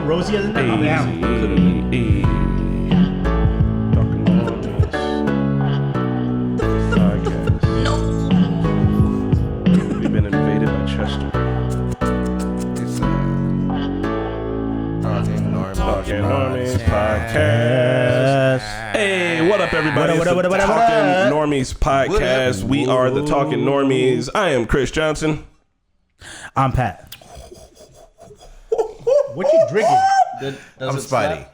look rosier than that? Talking Normies Podcast. No. We've been invaded by Chester. It's Talking Normies Podcast. Hey, what up, everybody? It's the Talking Normies Podcast. We are the Talking Normies. I am Chris Johnson. I'm Pat. What you drinking? I'm Spidey.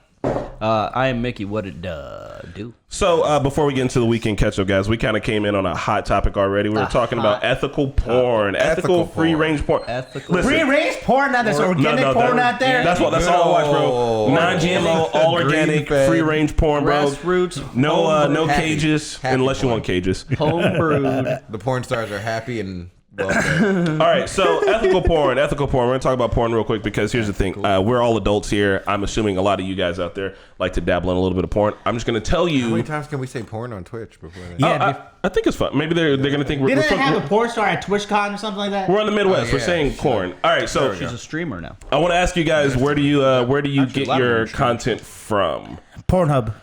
I am Mickey. What it do? So before we get into the weekend catch-up, guys, we kind of came in on a hot topic already. We were talking about ethical porn, ethical free-range porn. Free-range porn? Now there's organic porn out there? That's all I watch, bro. Non-GMO, all organic, free-range porn, bro. Grassroots. No cages, unless you want cages. Homebrewed. The porn stars are happy and well. All right, so ethical porn. We're going to talk about porn real quick because here's the thing. We're all adults here. I'm assuming a lot of you guys out there like to dabble in a little bit of porn. I'm just going to tell you. How many times can we say porn on Twitch before that? Yeah, I think it's fun. Maybe they're going to think we're... Didn't they have a porn star at TwitchCon or something like that? We're in the Midwest. Oh, We're saying porn. All right, so She's a streamer now. I want to ask you guys, where do you get your content from? Pornhub.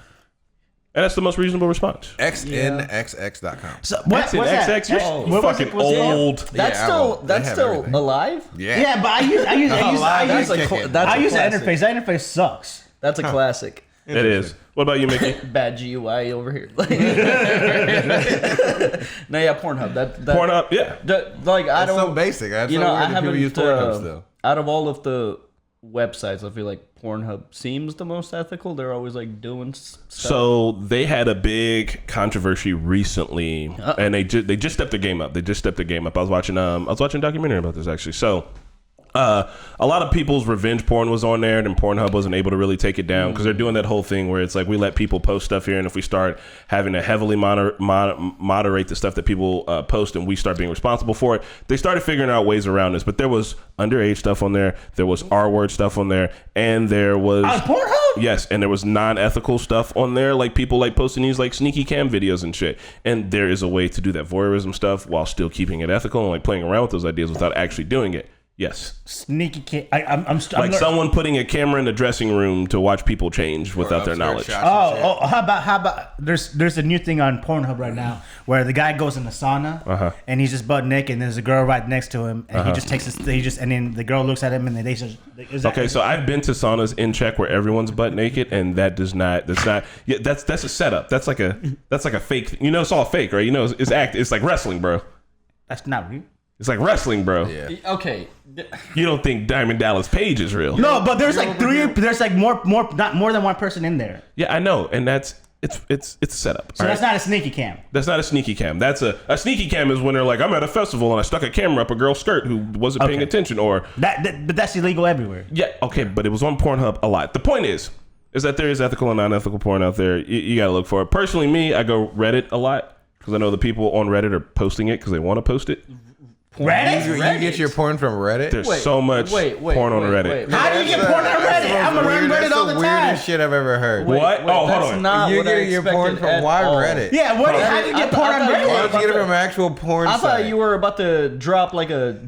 And that's the most reasonable response. XNXX.com. So, what's that? You're fucking old. That's still everything. alive. Yeah, but I use the interface. That interface sucks. That's a classic. It is. What about you, Mickey? Bad GUI over here. No, yeah, Pornhub. Pornhub, yeah. That's so basic. That's so weird that people use Pornhub still. Out of all of the websites, I feel like Pornhub seems the most ethical. They're always like doing stuff. So they had a big controversy recently, and they just stepped the game up. I was watching a documentary about this actually. So a lot of people's revenge porn was on there, and Pornhub wasn't able to really take it down because they're doing that whole thing where it's like we let people post stuff here, and if we start having to heavily moderate the stuff that people post and we start being responsible for it, they started figuring out ways around this. But there was underage stuff on there, there was R-word stuff on there, and there was Pornhub? Yes, and there was non-ethical stuff on there, like people like posting these like sneaky cam videos and shit. And there is a way to do that voyeurism stuff while still keeping it ethical and like playing around with those ideas without actually doing it. Yes. Sneaky kid. I'm someone putting a camera in the dressing room to watch people change without their knowledge. How about there's a new thing on Pornhub right now where the guy goes in the sauna and he's just butt naked and there's a girl right next to him and he just takes and then the girl looks at him and then they just so I've been to saunas in Czech where everyone's butt naked and that's a setup. That's like a fake. You know, it's all fake, right? You know, it's like wrestling, bro. That's not real. It's like wrestling, bro. Yeah. Okay. You don't think Diamond Dallas Page is real? No, but there's like more than one person in there. Yeah, I know, and it's a setup. So that's not a sneaky cam. That's not a sneaky cam. That's a sneaky cam is when they're like, I'm at a festival and I stuck a camera up a girl's skirt who wasn't paying attention, or but that's illegal everywhere. Yeah, okay, but it was on Pornhub a lot. The point is that there is ethical and non-ethical porn out there. You gotta look for it. Personally, me, I go Reddit a lot because I know the people on Reddit are posting it because they want to post it. Reddit? You get your porn from Reddit? There's so much porn on Reddit. How do you get porn on Reddit? I'm around Reddit all the time. That's the weirdest shit I've ever heard. What? Hold on. You get your porn from Reddit? Yeah, how do you get porn on Reddit? Why don't you get it from actual porn I thought you were about to drop like a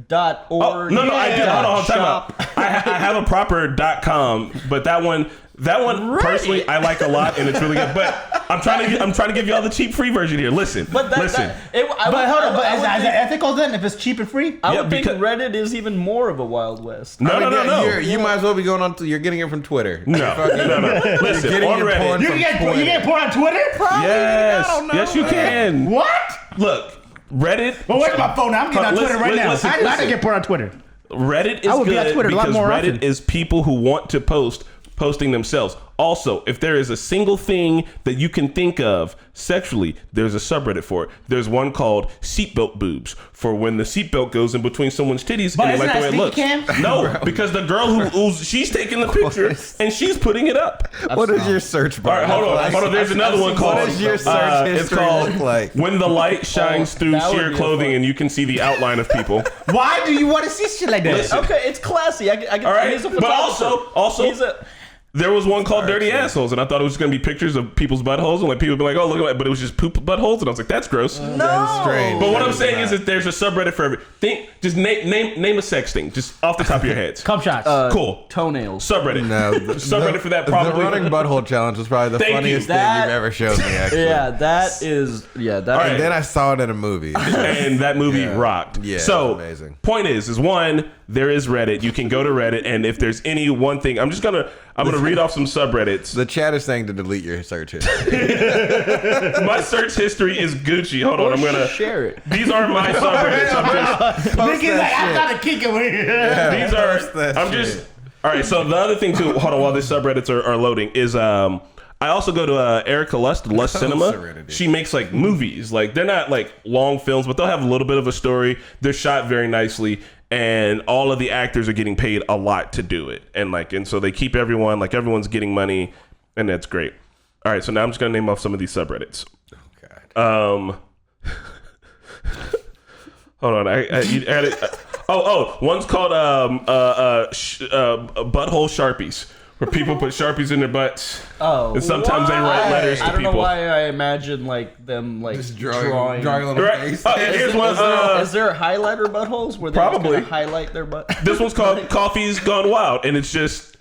.org. No, I did. Hold on, time out. I have a proper .com, but that one personally I like a lot and it's really good. But I'm trying to give y'all the cheap free version here. Listen. Hold on, is that ethical then if it's cheap and free? I would think Reddit is even more of a Wild West. No. You might as well be going on you're getting it from Twitter. No. Listen, on Reddit. You get porn on Twitter? Probably. Yes, you can. What? Look, Reddit. Well, where's my phone? I'm getting on Twitter right now. Listen. I can get porn on Twitter. Reddit is good because Reddit is people who want to posting themselves. Also, if there is a single thing that you can think of sexually, there's a subreddit for it. There's one called seatbelt boobs for when the seatbelt goes in between someone's titties and they like the way it looks. No, because the girl she's taking the picture and she's putting it up. What is your search bar? All right, hold on. There's another one called. What is your search history it's called look like? When the light shines through sheer clothing and you can see the outline of people. Why do you want to see shit like that? Listen. Okay, it's classy. All right, but also. There was one called Dirty Assholes, and I thought it was going to be pictures of people's buttholes, and like people would be like, "Oh, look at that," but it was just poop buttholes, and I was like, "That's gross." No, that's strange. But what I'm saying is that there's a subreddit for everything. Just name a sex thing, just off the top of your heads. Cum shots. Cool. Toenails. Subreddit. No, subreddit for that. Probably the running butthole challenge was probably the funniest thing you've ever showed me. Actually, Yeah, that is. Yeah, that. Right. And then I saw it in a movie, and that movie rocked. Yeah, so amazing. Point is one, there is Reddit. You can go to Reddit, and if there's any one thing, I'm gonna read off some subreddits. The chat is saying to delete your search history. My search history is Gucci. Hold on, I'm gonna share it. These are my subreddits. Niggas like, I got a kick over here. Yeah, These are. I'm just. All right. So the other thing too. Hold on, while these subreddits are loading, is I also go to Erica Lust Cinema. Serenity. She makes like movies. Like they're not like long films, but they'll have a little bit of a story. They're shot very nicely, and all of the actors are getting paid a lot to do it. And so they keep everyone's getting money, and that's great. All right, so now I'm just gonna name off some of these subreddits. Oh God. Hold on, I added. One's called butthole sharpies, where people put sharpies in their butts. Oh, and sometimes they write letters to people. I don't know why I imagine like them like Just drawing a little face. Here's one. Is there highlighter buttholes where they Probably. just highlight their butt? This one's called Coffee's Gone Wild, and it's just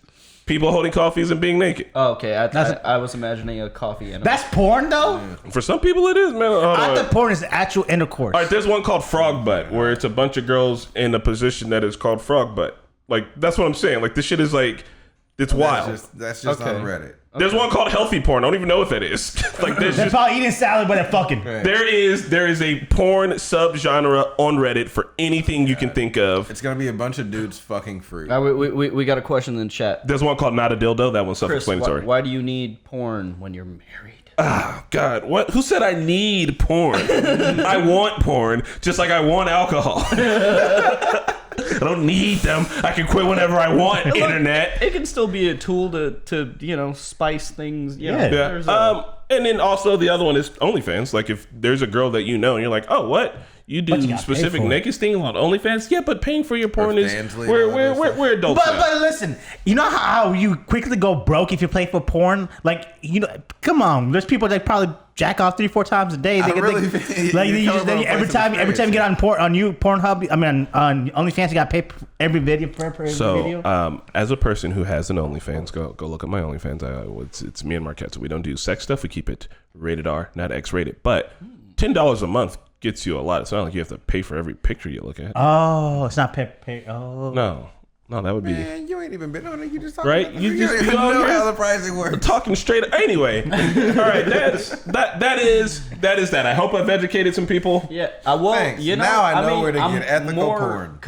people holding coffees and being naked. Oh, okay, I was imagining a coffee animal. That's porn, though? For some people, it is, man. I thought porn is actual intercourse. All right, there's one called Frog Butt, where it's a bunch of girls in a position that is called Frog Butt. Like, that's what I'm saying. Like, this shit is like, it's wild. That's just on Reddit. There's one called Healthy Porn. I don't even know what that is. Like, They're probably eating salad, but they're fucking. Right. There is a porn subgenre on Reddit for anything you can think of. It's gonna be a bunch of dudes fucking fruit. We got a question in the chat. There's one called Not a Dildo. That one's Chris, self-explanatory. why do you need porn when you're married? Oh, God. What? Who said I need porn? I want porn, just like I want alcohol. I don't need them. I can quit whenever I want, internet. It can still be a tool to spice things. You know, Yeah. there's And then also the other one is OnlyFans. Like if there's a girl that you know and you're like, oh, what? You do you gotta specific pay for it. naked thing on OnlyFans? Yeah, but paying for your porn is Fansly, we're adults now. But listen, you know how you quickly go broke if you play for porn? Like, you know, come on. There's people that probably jack off 3-4 times a day. Every time you get on Pornhub, I mean on OnlyFans, you got to pay every video per video. So, as a person who has an OnlyFans, go look at my OnlyFans. It's me and Marquette. So we don't do sex stuff. We keep it rated R, not X-rated. But $10 a month gets you a lot. It's not like you have to pay for every picture you look at. Oh, it's not pay. Oh, no, that would be. Man, you ain't even been on it. You just talking Right? about You it. just don't be even on know here. how the pricing works. Talking straight up. Anyway, all right. That is that. I hope I've educated some people. yeah. Well, Thanks. you know, Now I know mean, where to I'm get ethical more porn.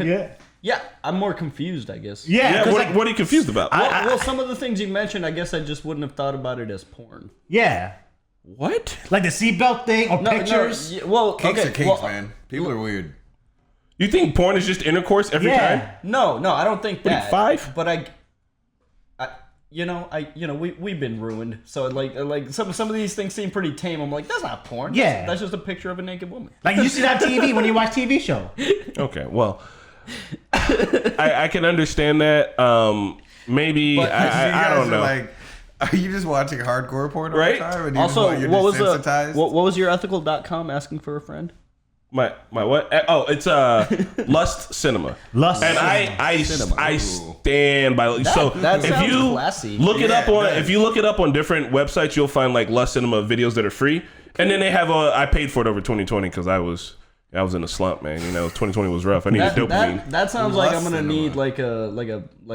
yeah. I'm more confused, I guess. Yeah. Yeah. 'cause What are you confused about? Well, some of the things you mentioned, I guess I just wouldn't have thought about it as porn. Yeah. What? Like the seatbelt thing or pictures. Well, Kinks okay. are kinks, well, man. People are weird. You think porn is just intercourse every time? No, I don't think What are you, that. 5? But we've been ruined. So like some of these things seem pretty tame. I'm like, that's not porn. Yeah. That's just a picture of a naked woman. Like you see that on TV when you watch TV show. Okay. Well, I can understand that. Maybe But I don't know. Like, are you just watching hardcore porn all Right? the time? And you Also, you're what was desensitized? what was your ethical.com asking for a friend? My what? Oh, it's Lust Cinema. Lust and Cinema. I stand by. So that if sounds you classy. look it Yeah, up on it does. if you look it up on different websites, you'll find like Lust Cinema videos that are free. And then they have I paid for it over 2020 because I was in a slump, man. You know, 2020 was rough. I needed dopamine. That sounds like I'm Lust gonna cinema. need like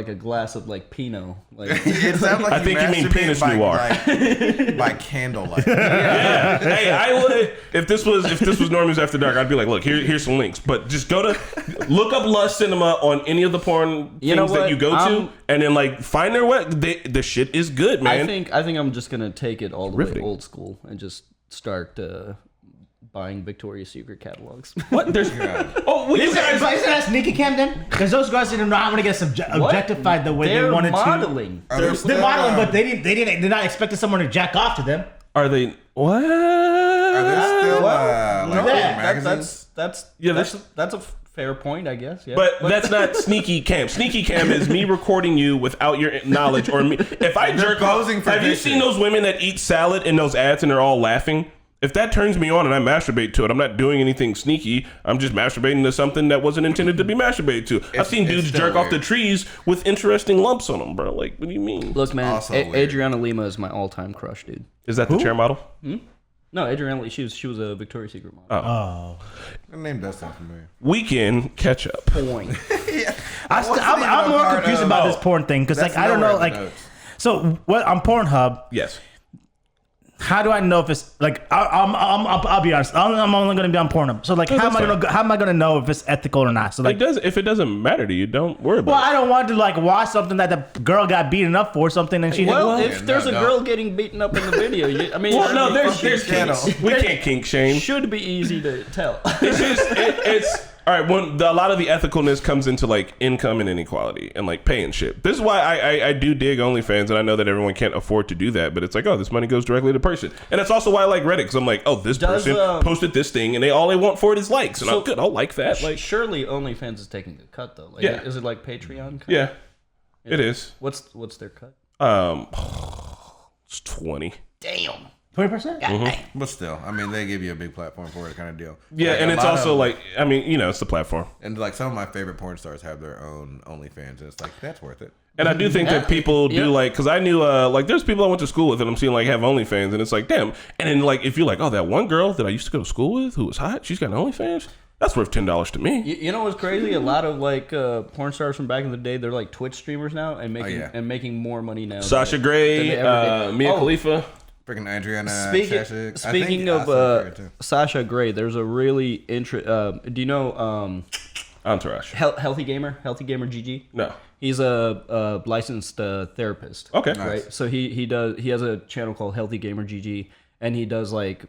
a glass of like Pinot. Like It sounds like I think you mean penis noir. by candlelight. Yeah. Hey, I would if this was Normies After Dark, I'd be like, look, here's some links. But just look up Lust Cinema on any of the porn You know things that what? you go to, and then like find their web. The shit is good, man. I think I'm just gonna take it all the Riveting. way old school and just start buying Victoria's Secret catalogs. What? There's oh, you guys. Isn't that sneaky cam then? Because those girls didn't know how to get objectified the way they wanted modeling. to. They're modeling, but they're not expecting someone to jack off to them. Are they what? Are there still Look at that. magazines? That's Yeah, that's a fair point, I guess. Yeah. But that's not sneaky cam. Sneaky cam is me recording you without your knowledge or me. If I jerk off, have you seen those women that eat salad in those ads and they're all laughing? If that turns me on and I masturbate to it, I'm not doing anything sneaky. I'm just masturbating to something that wasn't intended to be masturbated to. I've seen dudes jerk off the trees with interesting lumps on them, bro. Like, what do you mean? Look, man, Adriana Lima is my all-time crush, dude. Is that the chair model? No, Adriana Lima, she was a Victoria's Secret model. Oh. Her name does sound familiar. Weekend catch up. Point. I'm more confused about this porn thing because, like, I don't know, like, so what on Pornhub? Yes. How do I know if it's like I'll be honest. I'm only going to be on Pornhub. So like, how am I going to know if it's ethical or not? So like, if it doesn't matter to you, don't worry about it. Well, I don't want to like watch something that the girl got beaten up for something and she. Well, if there's a girl getting beaten up in the video, I mean, well, no, there's kinks. We can't kink shame. Should be easy to tell. It's just it's. All right, a lot of the ethicalness comes into like income and inequality and like pay and shit. This is why I do dig OnlyFans, and I know that everyone can't afford to do that, but it's like, oh, this money goes directly to the person. And that's also why I like Reddit, because I'm like, oh, this person posted this thing, and all they want for it is likes, and I'm good. I'll like that. Like, surely OnlyFans is taking a cut though. Like, yeah. Is it like Patreon cut? Yeah, it is. What's their cut? It's 20. Damn. 20%? But still, I mean, they give you a big platform for it, kind of deal. Yeah, like, and it's also like, I mean, you know, it's the platform. And like some of my favorite porn stars have their own OnlyFans, and it's like, that's worth it. And I do think that people do like, because I knew like there's people I went to school with and I'm seeing like have OnlyFans, and it's like, damn. And then like if you're like, oh, that one girl that I used to go to school with who was hot, she's got an OnlyFans. That's worth $10 to me. You know what's crazy? A lot of like porn stars from back in the day, they're like Twitch streamers now and making more money now. Sasha Grey, Mia Khalifa. Freaking Adriana. Speaking of Sasha Grey, there's a really do you know Entourage? Healthy Gamer GG? No. He's a licensed therapist. Okay. Right. So he has a channel called Healthy Gamer GG, and he does like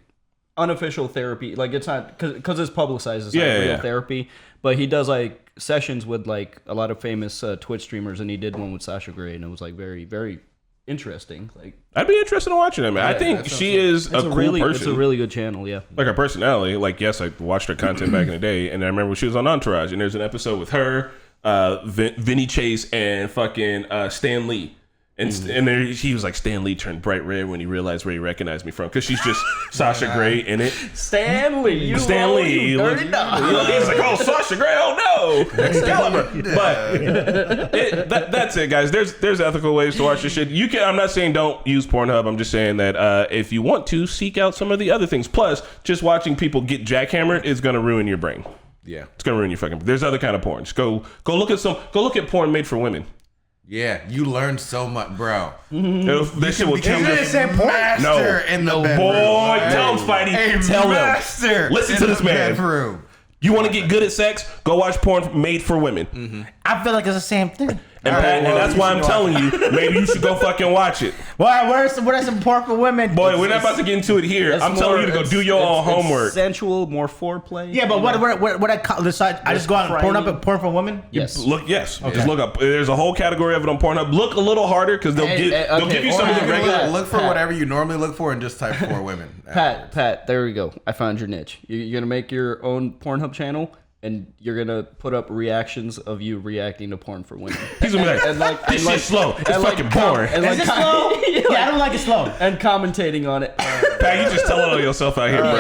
unofficial therapy. Like it's not because it's publicized. It's not real therapy, but he does like sessions with like a lot of famous Twitch streamers, and he did one with Sasha Grey, and it was like very, very interesting. Like I'd be interested in watching it, man. I think she is a cool person. It's a really good channel, yeah. Like her personality, like yes, I watched her content back in the day, and I remember when she was on Entourage, and there's an episode with her, Vinny Chase, and fucking Stan Lee. And there he was like, Stan Lee turned bright red when he realized where he recognized me from, because she's just Sasha Grey in it. Stan Lee, you dirty dog. He's like, oh, Sasha Grey, oh no, Excalibur. But that's it, guys. There's ethical ways to watch this shit. You can. I'm not saying don't use Pornhub. I'm just saying that if you want to, seek out some of the other things. Plus, just watching people get jackhammered is gonna ruin your brain. Yeah, it's gonna ruin your fucking. There's other kind of porn. Just go look at porn made for women. Yeah, you learned so much, bro. This shit will kill you. No, in the bedroom. Boy, tell him, Spidey. Tell him. Listen to this man. Bedroom. You want to get good at sex? Go watch porn made for women. I feel like it's the same thing. And that's why I'm telling you, maybe you should go fucking watch it. Well, what are some porn for women? Boy, we're not about to get into it here. I'm telling you to go do your own homework. Sensual, more foreplay. Yeah, but what I call this? I just go on porn for women. Yes. Okay. Just look up. There's a whole category of it on Pornhub. Look a little harder because they'll give you some of the regular. Look for whatever you normally look for and just type for women. Pat, there we go. I found your niche. You're gonna make your own Pornhub channel. And you're gonna put up reactions of you reacting to porn for women. He's gonna be like, this shit's slow. It's fucking boring. Is it slow? Yeah, I don't like it slow. And commentating on it. Pat, you just telling on yourself out here, bro.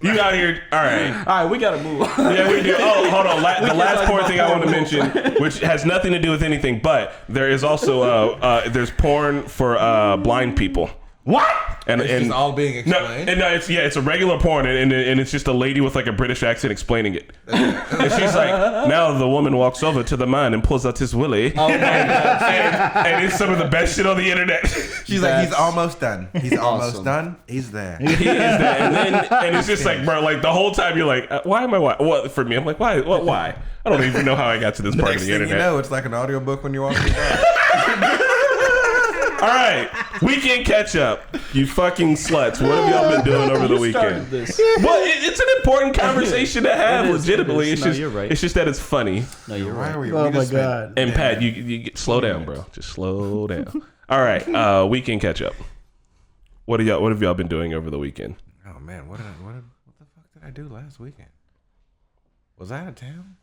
You out here. All right, we gotta move on. Yeah, we do. Oh, hold on. The last porn thing I want to mention, which has nothing to do with anything, but there is also there's porn for blind people. What? And it's all being explained. It's a regular porn, and it's just a lady with like a British accent explaining it. And she's like, now the woman walks over to the man and pulls out his willy. Oh my God. And it's some of the best shit on the internet. She's like, he's almost done. He's almost done. He's there. He is there. And it's just like, bro, like the whole time you're like, why am I? What for me? I'm like, why? What? Why? I don't even know how I got to this part of the internet. You know, it's like an audiobook when you're walking down. All right, weekend catch up. You fucking sluts. What have y'all been doing over the weekend? Well, it's an important conversation to have. Legitimately, it's just you're right. It's just that it's funny. No, you're right. Oh my God. And Pat, you slow down, bro. Just slow down. All right, weekend catch up. What have y'all been doing over the weekend? Oh man, what the fuck did I do last weekend? Was I out of town?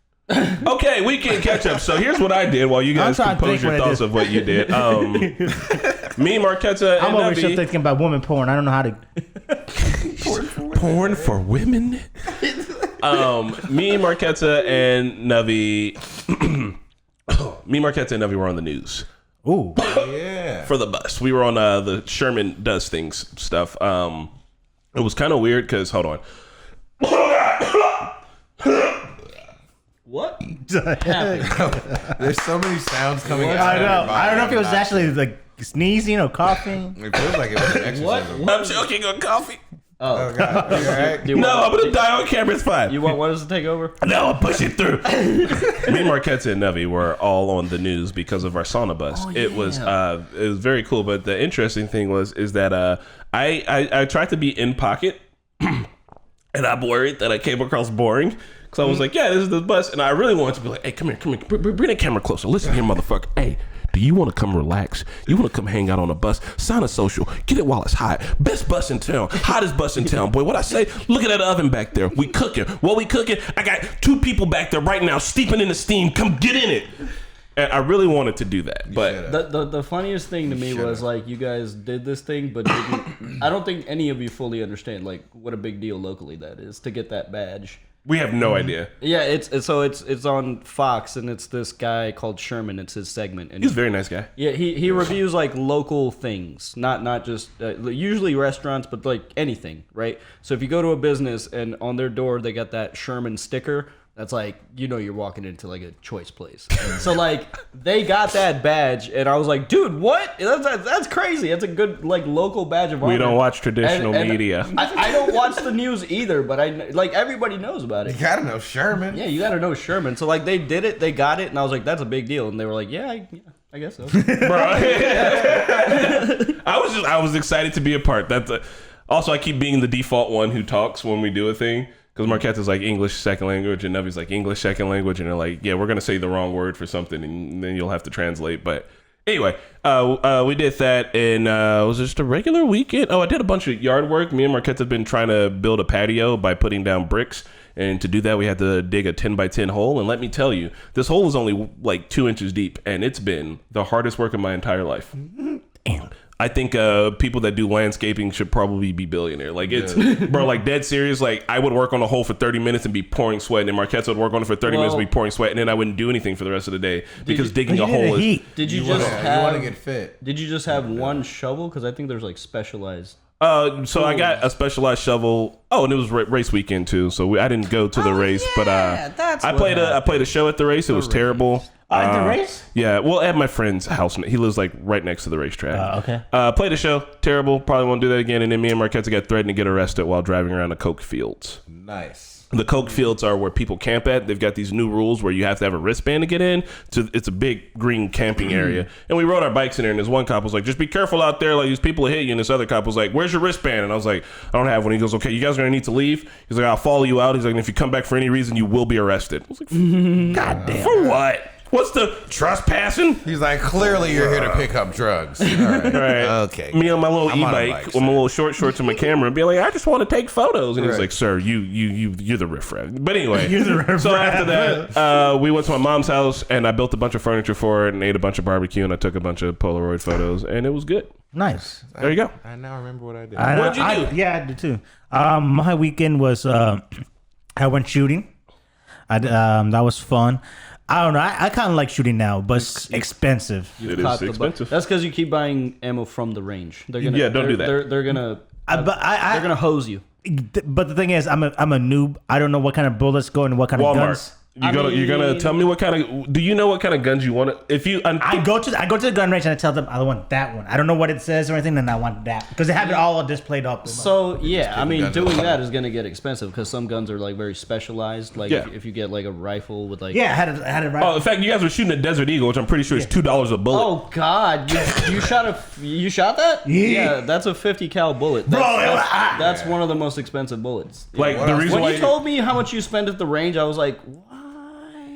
Okay, we can catch up. So here's what I did while you guys compose your thoughts of what you did. Me, Marquetta, and I'm over Navi. here thinking about woman porn. I don't know how to. Porn for women. Me, Marquetta, and Navi. Me, Marquetta, and Navi were on the news. Ooh, yeah. For the bus, we were on the Sherman Does Things stuff. It was kind of weird because hold on. What? There's so many sounds coming out. I know. I don't know if it was actually like sneezing or coughing. It feels like it was an exorcism. I'm choking on coffee. Oh God! You all right? No, I'm gonna die on camera. It's fine. You want us to take over? No, I'll push it through. Me, Marquetta, and Navi were all on the news because of our sauna bus. Oh, it was very cool. But the interesting thing is that I tried to be in pocket, and I'm worried that I came across boring. Because I was like, yeah, this is the bus. And I really wanted to be like, hey, come here. Bring the camera closer. Listen here, motherfucker. Hey, do you want to come relax? You want to come hang out on a bus? Sign a social. Get it while it's hot. Best bus in town. Hottest bus in town. Boy, what I say? Look at that oven back there. We cooking. What we cooking? I got 2 people back there right now steeping in the steam. Come get in it. And I really wanted to do that. But the funniest thing to me was like you guys did this thing, but I don't think any of you fully understand like what a big deal locally that is to get that badge. we have no idea. Yeah, it's on Fox, and it's this guy called Sherman. It's his segment, and He's a very nice guy. yeah, he reviews like local things, not just usually restaurants, but like anything, right? So if you go to a business and on their door they got that Sherman sticker, that's like, you know, you're walking into like a choice place. So like they got that badge, and I was like, dude, what? That's crazy. That's a good like local badge of honor. We don't watch traditional media. I don't watch the news either, but I like everybody knows about it. You gotta know Sherman. Yeah, you gotta know Sherman. So like they did it, they got it, and I was like, that's a big deal. And they were like, yeah, I guess so. Bro, I was excited to be a part. Also I keep being the default one who talks when we do a thing. Because Marquetta's like English second language and Nevi's like English second language, and they're like, yeah, we're gonna say the wrong word for something, and then you'll have to translate. But anyway, we did that, and it was just a regular weekend. Oh, I did a bunch of yard work. Me and Marquetta have been trying to build a patio by putting down bricks, and to do that, we had to dig a 10x10 hole. And let me tell you, this hole is only like 2 inches deep, and it's been the hardest work of my entire life. Damn. I think people that do landscaping should probably be billionaire. Like it's, bro, like dead serious. Like I would work on a hole for 30 minutes and be pouring sweat, and Marquetta would work on it for 30 minutes and be pouring sweat, and then I wouldn't do anything for the rest of the day because digging a hole is. Did you You want to get fit. Did you just have one shovel? Because I think there's like specialized. So I got a specialized shovel. Oh, and it was race weekend too. So I didn't go to the race, but I played a show at the race. It was terrible. At the race? Yeah, well, at my friend's house. He lives like right next to the racetrack. Okay. Played a show. Terrible. Probably won't do that again. And then me and Marquetta got threatened to get arrested while driving around the coke fields. Nice. The coke fields are where people camp at. They've got these new rules where you have to have a wristband to get in. So it's a big green camping area. And we rode our bikes in there, and this one cop was like, just be careful out there. Like, these people will hit you. And this other cop was like, where's your wristband? And I was like, I don't have one. He goes, okay, you guys are going to need to leave. He's like, I'll follow you out. He's like, and if you come back for any reason, you will be arrested. I was like, God damn. For what? What's the trespassing? He's like, clearly you're here to pick up drugs. All right. Okay. Me on my little e-bike with my little short shorts and my camera and be like, I just want to take photos. And he's like, sir, you're the riffraff. But anyway, You're the riffraff. So after that, we went to my mom's house and I built a bunch of furniture for it and ate a bunch of barbecue and I took a bunch of Polaroid photos and it was good. Nice. There you go. I now remember what I did. What'd you do? Yeah, I did too. My weekend was I went shooting. That was fun. I don't know. I kind of like shooting now, but it's expensive. It is expensive. That's because you keep buying ammo from the range. They're gonna, don't do that. They're gonna. But they're gonna hose you. But the thing is, I'm a noob. I don't know what kind of bullets go and what kind of guns. You're gonna tell me what kind of? Do you know what kind of guns you want? If you, I go to the gun range and I tell them I want that one. I don't know what it says or anything, and I want that because they have it all displayed up. So yeah, I mean, doing that is gonna get expensive because some guns are like very specialized. Like if you get like a rifle with like I had it right. Oh, in fact, you guys were shooting a Desert Eagle, which I'm pretty sure is $2 a bullet. Oh God, you shot that? Yeah, that's a 50 cal bullet. That's one of the most expensive bullets. Like the reason when why you told me how much you spend at the range, I was like, why?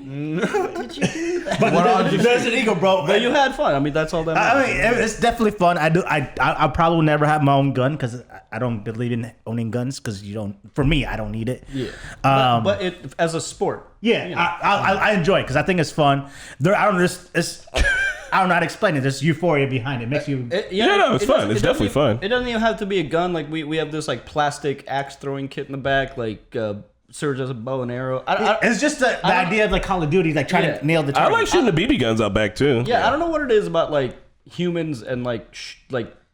Did you do that? But there's an ego, bro. But you had fun. I mean, that's all that matters. I mean, it's definitely fun. I probably will never have my own gun because I don't believe in owning guns because you don't. For me, I don't need it. Yeah. But it as a sport. Yeah, you know. I enjoy it because I think it's fun. I don't know how to explain it. There's euphoria behind it. It makes you. It's fun. It's definitely fun. It doesn't even have to be a gun. Like we have this like plastic axe throwing kit in the back. Like Serge has a bow and arrow. It's just the idea of like Call of Duty, like trying to nail the target. I like shooting the BB guns out back too. Yeah, I don't know what it is about like humans and like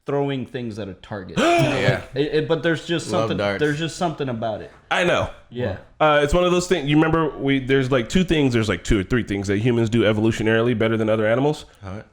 throwing things at a target. But there's just something. There's just something about it. I know. Yeah. It's one of those things. You remember there's like two or three things that humans do evolutionarily better than other animals.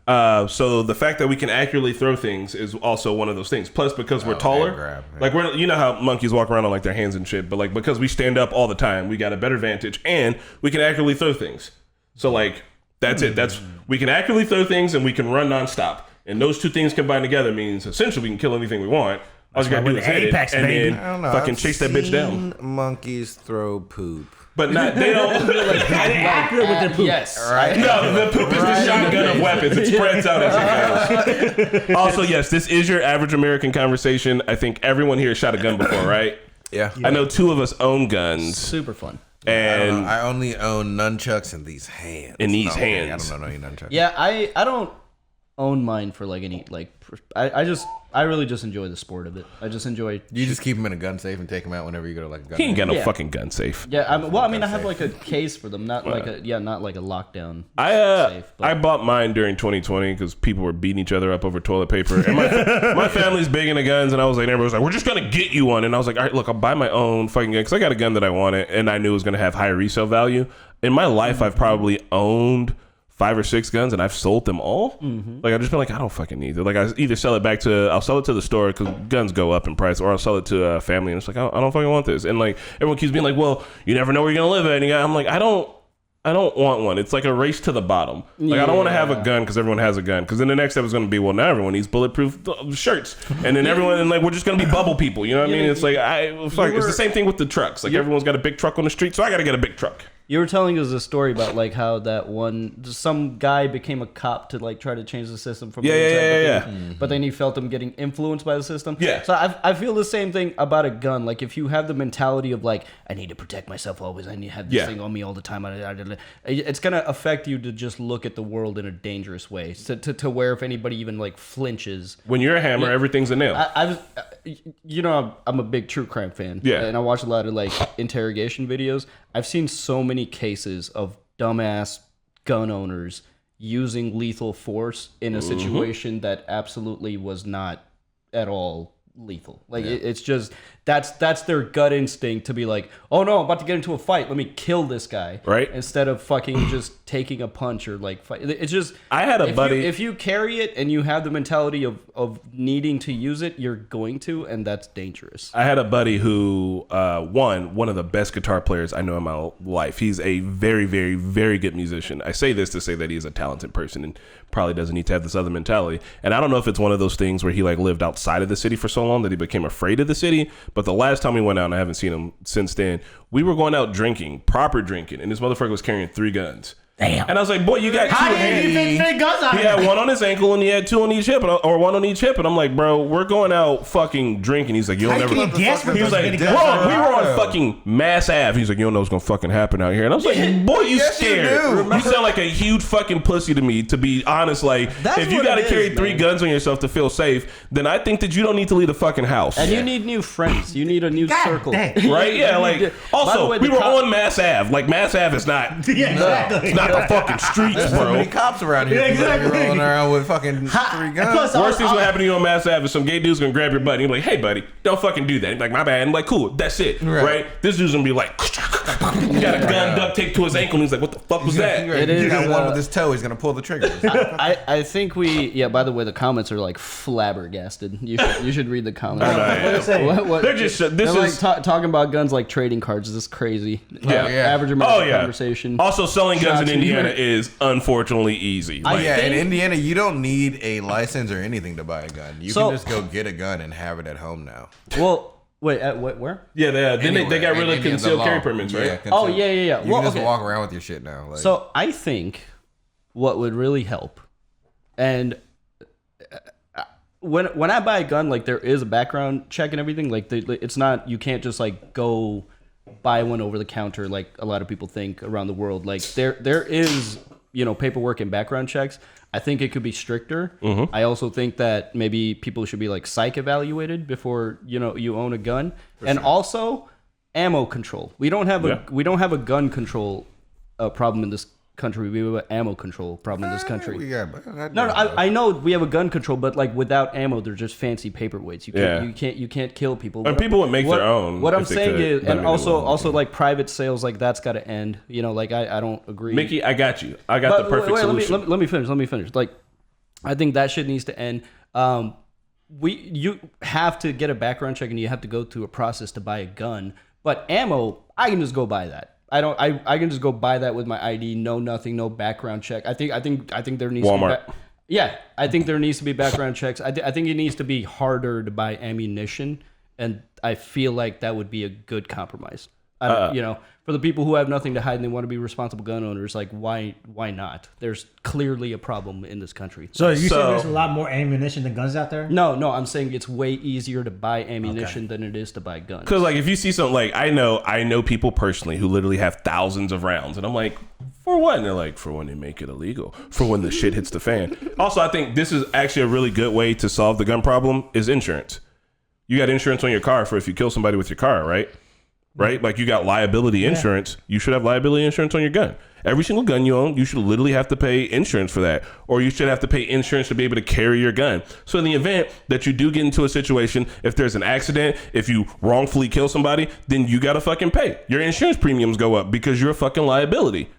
So the fact that we can accurately throw things is also one of those things. Plus, because we're taller, like you know how monkeys walk around on like their hands and shit, but like because we stand up all the time, we got a better vantage, and we can accurately throw things. So like that's it. We can accurately throw things, and we can run nonstop. And those two things combined together means essentially we can kill anything we want. All you gotta do is hit it and then fucking chase that bitch down. Monkeys throw poop. But they don't like accurate with their poop. Yes. Right? No, the poop is the shotgun of weapons. It spreads out as it goes. Also, yes, this is your average American conversation. I think everyone here has shot a gun before, right? Yeah. I know two of us own guns. Super fun. And I only own nunchucks in these hands. In these hands. I don't know any nunchucks. Yeah, I don't own mine for like any like. I really just enjoy the sport of it. I just enjoy. You just keep them in a gun safe and take them out whenever you go to like a gun. He ain't got no fucking gun safe. Yeah, I have like a case for them, not like a lockdown. Safe, I bought mine during 2020 because people were beating each other up over toilet paper. And my family's big into guns, and I was like, everybody was like, we're just gonna get you one. And I was like, all right, look, I'll buy my own fucking gun because I got a gun that I wanted, and I knew it was gonna have high resale value. In my life, I've probably owned 5 or 6 guns, and I've sold them all. Like I've just been like, I don't fucking need it. Like I either I'll sell it to the store because guns go up in price, or I'll sell it to a family, and it's like I don't fucking want this. And like everyone keeps being like, well, you never know where you're gonna live at. And I'm like, I don't want one. It's like a race to the bottom. Like I don't want to have a gun because everyone has a gun. Because then the next step is going to be, well, now everyone needs bulletproof shirts, and then everyone and like we're just going to be bubble people. You know what I mean? It's like it's the same thing with the trucks. Like everyone's got a big truck on the street, so I got to get a big truck. You were telling us a story about like how some guy became a cop to like try to change the system from but then he felt him getting influenced by the system. Yeah. So I feel the same thing about a gun. Like if you have the mentality of like I need to protect myself always, I need to have this thing on me all the time. It's gonna affect you to just look at the world in a dangerous way. To where if anybody even like flinches, when you're a hammer, everything's a nail. I'm a big true crime fan. Yeah. And I watch a lot of like interrogation videos. I've seen so many cases of dumbass gun owners using lethal force in a situation that absolutely was not at all lethal. Like it's just that's their gut instinct to be like, oh no, I'm about to get into a fight, let me kill this guy, right? Instead of fucking just taking a punch or like fight. It's just I had a buddy. If you carry it and you have the mentality of needing to use it, you're going to, and that's dangerous. I had a buddy who one of the best guitar players I know in my life. He's a very, very, very good musician. I say this to say that he's a talented person and probably doesn't need to have this other mentality. And I don't know if it's one of those things where he like lived outside of the city for so long that he became afraid of the city. But the last time we went out, and I haven't seen him since then, we were going out drinking, proper drinking, and this motherfucker was carrying 3 guns. Damn. And I was like, boy, you got 2 hands. He fit 3 guns on He had one on his ankle and he had 2 on each hip, or 1 on each hip. And I'm like, bro, we're going out fucking drinking. He's like, you'll never. He was like, we were on fucking Mass Ave. He's like, you don't know what's gonna fucking happen out here. And I was like, boy, you scared. You sound like a huge fucking pussy to me, to be honest. Like, if you gotta carry 3 guns on yourself to feel safe, then I think that you don't need to leave the fucking house. And you need new friends. You need a new circle. Right? Yeah, like, also, we were on Mass Ave. Like, Mass Ave is not. Yeah, exactly. It's not the fucking street. There's so many cops around here. Yeah, exactly. You're rolling around with fucking 3 guns. Worst thing's gonna happen to you on Mass Ave is some gay dude's gonna grab your butt and you're like, hey buddy, don't fucking do that. He's like, my bad. I'm like, cool, that's it. Right? This dude's gonna be like, he got a gun duct taped to his ankle and he's like, what the fuck was that? He got one with his toe, he's gonna pull the trigger. I think by the way, the comments are like flabbergasted. You should read the comments. They're just talking about guns like trading cards. This is crazy. Average American conversation. Also, selling guns in Indiana is unfortunately easy. In Indiana, you don't need a license or anything to buy a gun. You can just go get a gun and have it at home now. Well, Wait, at what? Where? Yeah, they got rid of concealed carry permits, right? Yeah. You can just walk around with your shit now. Like. So I think what would really help, and when I buy a gun, like there is a background check and everything. Like it's not, you can't just like go buy one over the counter like a lot of people think around the world. Like there is, paperwork and background checks. I think it could be stricter. Mm-hmm. I also think that maybe people should be like psych evaluated before you own a gun, and also ammo control. We don't have a gun control problem in this country. We have an ammo control problem in this country. I know we have a gun control, but like without ammo, they're just fancy paperweights. You can't kill people. And people would make their own. What I'm saying is, and also like private sales, like that's got to end. Like I don't agree. Mickey, I got you. I got the perfect solution. Let me finish. Like I think that shit needs to end. You have to get a background check and you have to go through a process to buy a gun. But ammo, I can just go buy that. I can just go buy that with my ID, nothing, no background check. I think there needs Walmart. to be I think there needs to be background checks. I think it needs to be harder to buy ammunition, and I feel like that would be a good compromise. For the people who have nothing to hide and they want to be responsible gun owners, like why not? There's clearly a problem in this country. So you say there's a lot more ammunition than guns out there? No, I'm saying it's way easier to buy ammunition than it is to buy guns. Because like if you see something, like I know people personally who literally have thousands of rounds, and I'm like, for what? And they're like, for when they make it illegal, for when the shit hits the fan. Also, I think this is actually a really good way to solve the gun problem is insurance. You got insurance on your car for if you kill somebody with your car, right? Right? Like you got liability insurance. You should have liability insurance on your gun. Every single gun you own, you should literally have to pay insurance for that. Or you should have to pay insurance to be able to carry your gun. So in the event that you do get into a situation, if there's an accident, if you wrongfully kill somebody, then you got to fucking pay. Your insurance premiums go up because you're a fucking liability.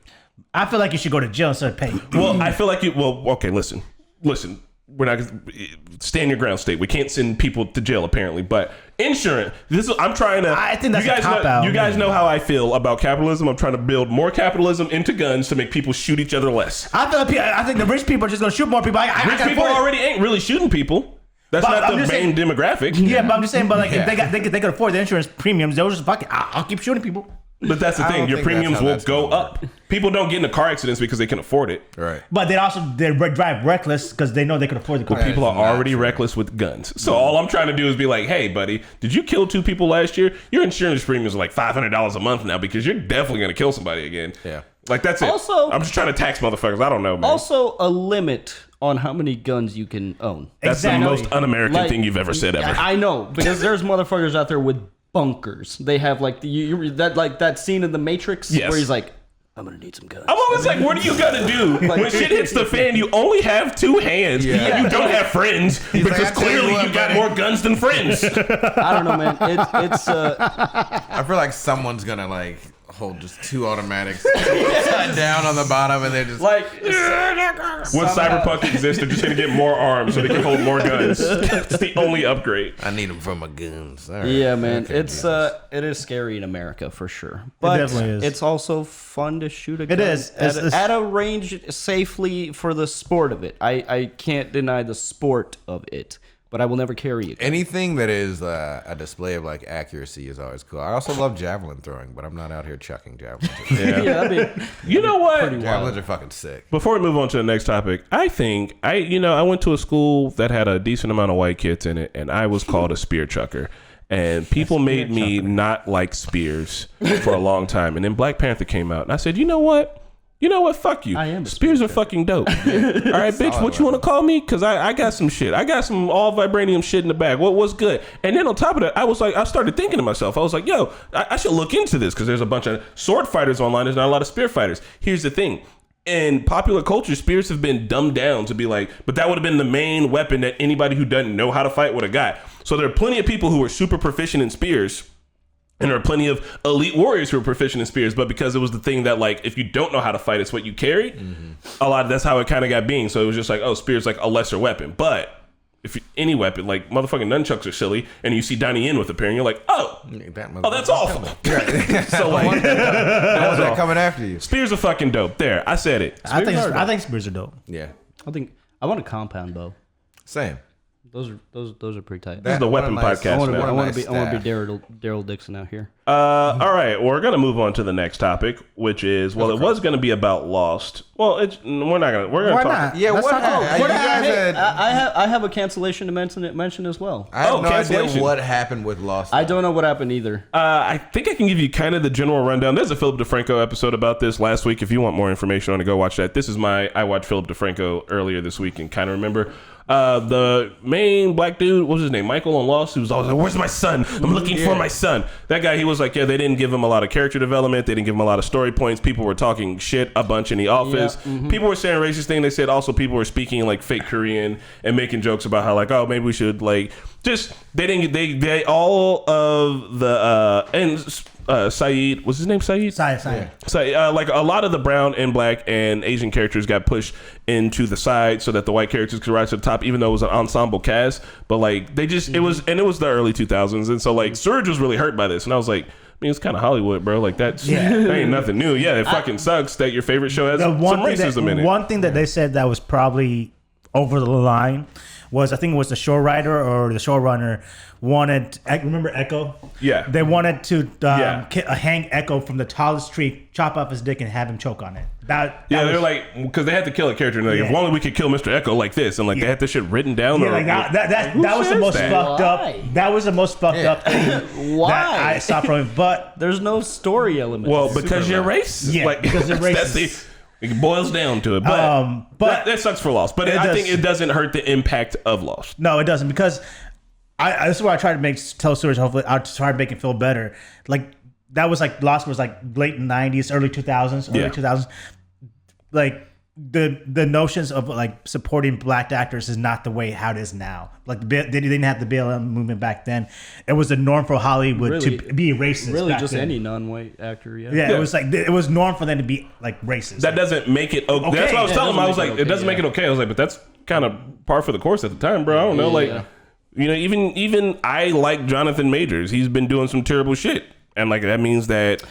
I feel like you should go to jail instead of pay. Well, I feel like okay, listen. We're not stand your ground state. We can't send people to jail apparently, but insurance. I'm trying to. I think that's a cop out. You guys know how I feel about capitalism. I'm trying to build more capitalism into guns to make people shoot each other less. I think the rich people are just going to shoot more people. Rich people already ain't really shooting people. That's not the main demographic. Yeah, but I'm just saying. But like, if they could afford the insurance premiums, they'll just fuck it. I'll keep shooting people. But that's the thing. Your premiums will go up. People don't get into car accidents because they can afford it. Right. But they drive reckless because they know they can afford the car. But people are already reckless with guns. So all I'm trying to do is be like, hey, buddy, did you kill 2 people last year? Your insurance premium is like $500 a month now because you're definitely going to kill somebody again. Yeah. Like, that's it. Also, I'm just trying to tax motherfuckers. I don't know, man. Also, a limit on how many guns you can own. That's the most un-American thing you've ever said ever. I know, because there's motherfuckers out there with bunkers. They have like that scene in The Matrix where he's like, I'm gonna need some guns. I'm always like, what are you gonna do? When shit hits the fan, you only have 2 hands. Yeah. You don't have friends because clearly you got more guns than friends. I don't know, man. It's I feel like someone's gonna like hold just 2 automatics down on the bottom, and they're just like, when Cyberpunk exists, they're just gonna get more arms so they can hold more guns. It's the only upgrade. I need them for my guns. Right. Yeah, man. It is scary in America for sure, but it definitely is. It's also fun to shoot a gun. It is at a range safely for the sport of it. I can't deny the sport of it. But I will never carry it. Anything that is a display of like accuracy is always cool. I also love javelin throwing, but I'm not out here chucking javelins. Yeah, I mean, you know what? Javelins are fucking sick. Before we move on to the next topic, I think I went to a school that had a decent amount of white kids in it, and I was called a spear chucker. And people made me not like spears for a long time. And then Black Panther came out, and I said, you know what? Fuck you. Spears are fucking dope. All right, bitch, what you want to call me? Because I got some shit. I got some all vibranium shit in the bag. What's good? And then on top of that, I started thinking to myself, I was like, yo, I should look into this because there's a bunch of sword fighters online. There's not a lot of spear fighters. Here's the thing. In popular culture, spears have been dumbed down to be like, but that would have been the main weapon that anybody who doesn't know how to fight would have got. So there are plenty of people who are super proficient in spears. And there are plenty of elite warriors who are proficient in spears, but because it was the thing that, like, if you don't know how to fight, it's what you carry. Mm-hmm. That's how it kind of got being. So it was just like, oh, spear's like a lesser weapon. But any weapon, like motherfucking nunchucks are silly, and you see Donnie Yen with a pair, and you're like, that's awful. So like, that was coming after you. Spears are fucking dope. There, I said it. I think spears are dope. Yeah, I want a compound bow. Same. Those are pretty tight. This is the Weapon Podcast. I want to be Daryl Dixon out here. All right, we're gonna move on to the next topic, which is it was gonna be about Lost. Well, we're gonna Why talk. not? Yeah, Let's what talk happened? about- I have a cancellation to mention as well. I have no idea cancellation. what happened with Lost. I don't know what happened either. I think I can give you kind of the general rundown. There's a Philip DeFranco episode about this last week. If you want more information on it, go watch that. I watched Philip DeFranco earlier this week and kind of remember. The main black dude, what was his name? Michael on Lost, who was always like, where's my son? I'm looking for my son. That guy, he was like, yeah, they didn't give him a lot of character development. They didn't give him a lot of story points. People were talking shit a bunch in the office. Yeah. People were saying racist things. They said also people were speaking like fake Korean and making jokes about how like, oh, maybe we should like just, they all of the, Saeed, was his name Saeed? Saeed. So, like a lot of the brown and black and Asian characters got pushed into the side so that the white characters could rise to the top, even though it was an ensemble cast. But like they just, it was the early 2000s, and so like Surge was really hurt by this, and I was like, I mean, it's kind of Hollywood, bro. Like that ain't nothing new. Yeah, it fucking sucks that your favorite show has some racism in it. One thing that they said that was probably over the line was, I think it was the show writer or the showrunner wanted, remember Echo? Yeah. They wanted to hang Echo from the tallest tree, chop off his dick, and have him choke on it. They're like, because they had to kill a character, and like, if only we could kill Mr. Echo like this, and like they had this shit written down. Yeah, like that was the most fucked up. That was the most fucked up thing Why? that I saw from it. But there's no story element. Well, because you're racist. Yeah, like, because you're racist. It boils down to it, but that sucks for Lost. But I think it doesn't hurt the impact of Lost. No, it doesn't, because this is why I try to tell stories. Hopefully, I'll try to make it feel better. Like that was like Lost was like late 90s, early 2000s. Like the notions of like supporting black actors is not the way how it is now. Like they didn't have the BLM movement back then. It was the norm for Hollywood to be racist. Really, just then. any non-white actor. Yeah, it was like it was norm for them to be like racist. That doesn't make it okay. That's what I was telling him. I was like, it doesn't make it okay. I was like, but that's kind of par for the course at the time, bro. I don't know, like you know, even I like Jonathan Majors. He's been doing some terrible shit. And like that means that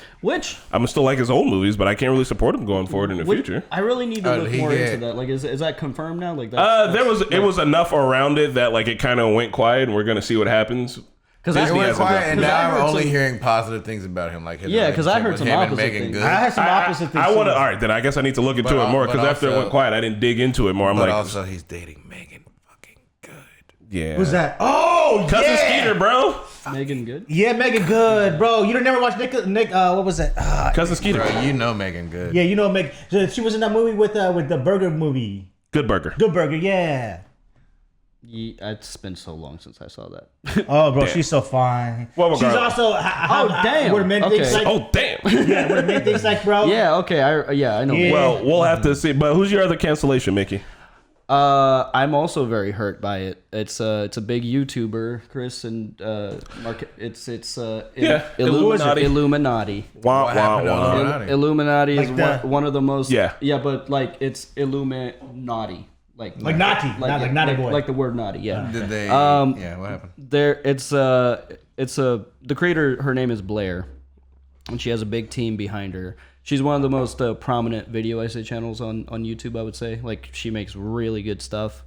I'm still like his old movies, but I can't really support him going forward in the future. I really need to look more into that. Like, is that confirmed now? Like, it was enough around it that like it kind of went quiet, and we're gonna see what happens. Because it went quiet, and now I'm only hearing positive things about him. Like, because I heard some opposite things. I heard some opposite things. I want to. All right, then I guess I need to look into it more, because after it went quiet, I didn't dig into it more. I'm like, also he's dating Megan. Fucking good. Yeah. Who's that? Oh, Cousin Skeeter, bro. Megan Good? Yeah, Megan Good, bro. You don't never watch Nick what was that? Cousin Skeeter. Bro, you know Megan Good. Yeah, you know Megan. She was in that movie with the burger movie. Good Burger. Good Burger, yeah. It's been so long since I saw that. Oh, bro, she's so fine. Well, she's also damn. What men think like. Oh, damn. Yeah, what men think like, bro. Yeah, okay. I know. Yeah. Well, we'll have to see. But who's your other cancellation, Mickey? I'm also very hurt by it. It's a big YouTuber, Chris, and Mark. It's Illuminati. Illuminati. Illuminati is like one of the most. Yeah, but like it's Illuminati. Like naughty, not like naughty boy. Like the word naughty, yeah. Did they? What happened? The creator. Her name is Blair, and she has a big team behind her. She's one of the most prominent video essay channels on YouTube, I would say. Like, she makes really good stuff,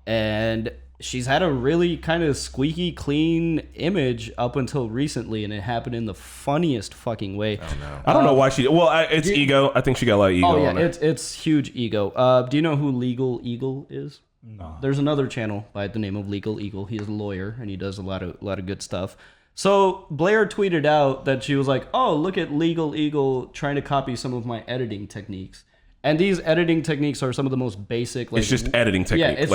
and she's had a really kind of squeaky clean image up until recently, and it happened in the funniest fucking way. Oh no! I don't know why she. Well, it's ego. I think she got a lot of ego. Oh yeah, on it. it's huge ego. Do you know who Legal Eagle is? No. There's another channel by the name of Legal Eagle. He's a lawyer, and he does a lot of good stuff. So Blair tweeted out that she was like, "Oh, look at Legal Eagle trying to copy some of my editing techniques." And these editing techniques are some of the most basic. Like, it's just editing technique. Yeah,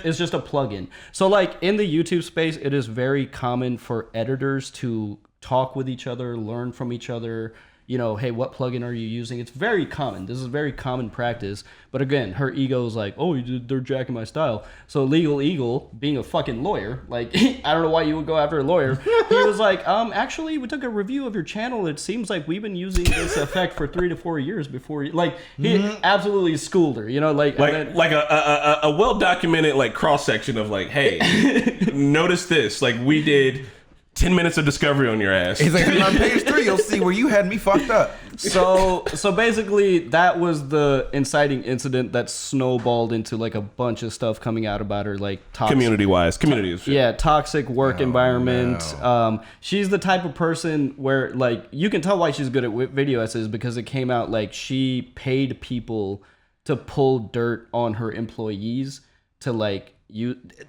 it's just a plugin. So like in the YouTube space, it is very common for editors to talk with each other, learn from each other. You know, hey, what plugin are you using? It's very common. This is very common practice. But again, her ego is like, oh, they're jacking my style. So Legal Eagle, being a fucking lawyer, like, I don't know why you would go after a lawyer. He was like, actually, we took a review of your channel. It seems like we've been using this effect for 3 to 4 years before. Like, he absolutely schooled her, you know? Like a well-documented, like, cross-section of, like, hey, notice this. Like, we did 10 minutes of discovery on your ass. He's like, on page 3, you'll see where you had me fucked up. So basically, that was the inciting incident that snowballed into like a bunch of stuff coming out about her, like community is shit. Yeah, toxic work environment. No. She's the type of person where like you can tell why she's good at video essays because it came out like she paid people to pull dirt on her employees to like.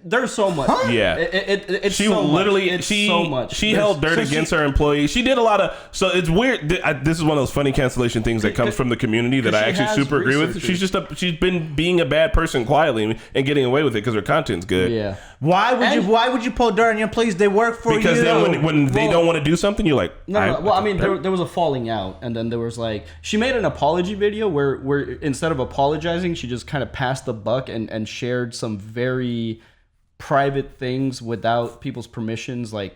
There's so much. Yeah, it's she so literally much. It's so much. She held dirt against her employees. She did a lot of. So it's weird. This is one of those funny cancellation things that comes from the community that I actually super agree with. She's she's been being a bad person quietly and getting away with it because her content's good. Yeah. Why would you pull dirt on your employees? They work for you. Because then when they don't want to do something, you're like, no. Well, I mean, there was a falling out, and then there was like she made an apology video where instead of apologizing, she just kind of passed the buck and shared some very private things without people's permissions, like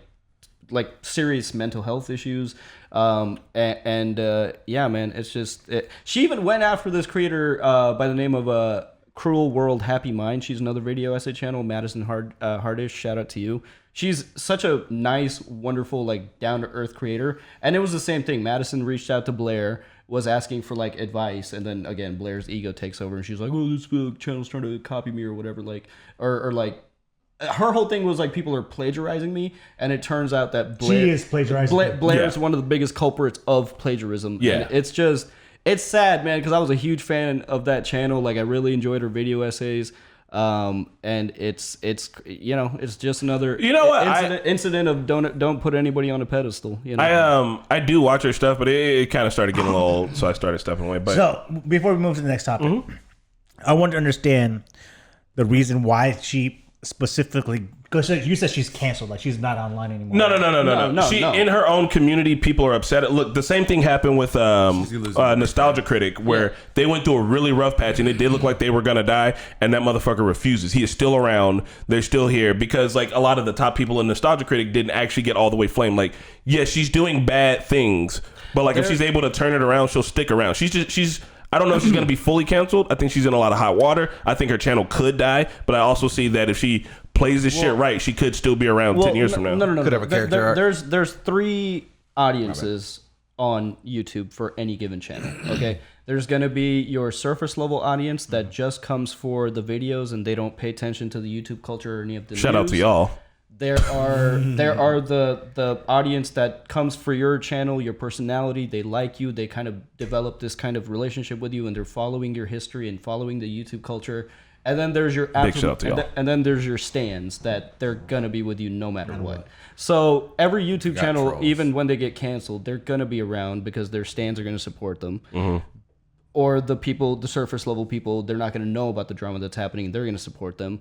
serious mental health issues. Yeah, man, it's just she even went after this creator by the name of Cruel World Happy Mind. She's another video essay channel, Madison Hardish. Shout out to you. She's such a nice, wonderful, like down to earth creator. And it was the same thing. Madison reached out to Blair, was asking for like advice, and then again Blair's ego takes over, and she's like, "Oh, this channel's trying to copy me or whatever." Like, or like. Her whole thing was like people are plagiarizing me, and it turns out that Blair, she is plagiarizing. Blair is one of the biggest culprits of plagiarism. Yeah, and it's sad, man, because I was a huge fan of that channel. Like I really enjoyed her video essays, and it's just another incident of don't put anybody on a pedestal. You know, I do watch her stuff, but it kind of started getting a little old, so I started stepping away. But so before we move to the next topic, I want to understand the reason why she specifically, because you said she's canceled, like she's not online anymore. No. She in her own community, people are upset. Look, the same thing happened with Nostalgia Critic, where they went through a really rough patch, and it did look like they were gonna die, and that motherfucker refuses. He is still around. They're still here because like a lot of the top people in Nostalgia Critic didn't actually get all the way flamed. Like, yeah, she's doing bad things, but like if she's able to turn it around, she'll stick around. She's I don't know if she's going to be fully canceled. I think she's in a lot of hot water. I think her channel could die, but I also see that if she plays this shit right, she could still be around 10 years from now. No. Could have a character arc. There's 3 audiences on YouTube for any given channel, okay? There's going to be your surface level audience that just comes for the videos and they don't pay attention to the YouTube culture or any of the Shout out to y'all. There are the audience that comes for your channel, your personality. They like you. They kind of develop this kind of relationship with you, and they're following your history and following the YouTube culture. And then there's your and then there's your stands that they're gonna be with you no matter what. So every YouTube channel, trolls. Even when they get canceled, they're gonna be around because their stands are gonna support them. Mm-hmm. Or the surface level people, they're not gonna know about the drama that's happening. They're gonna support them.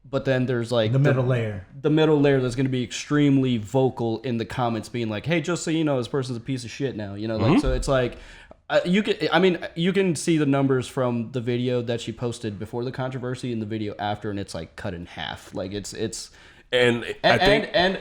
But then there's like the middle layer that's going to be extremely vocal in the comments, being like, "Hey, just so you know, this person's a piece of shit now." You know, like so it's like you can see the numbers from the video that she posted before the controversy and the video after, and it's like cut in half. Like it's and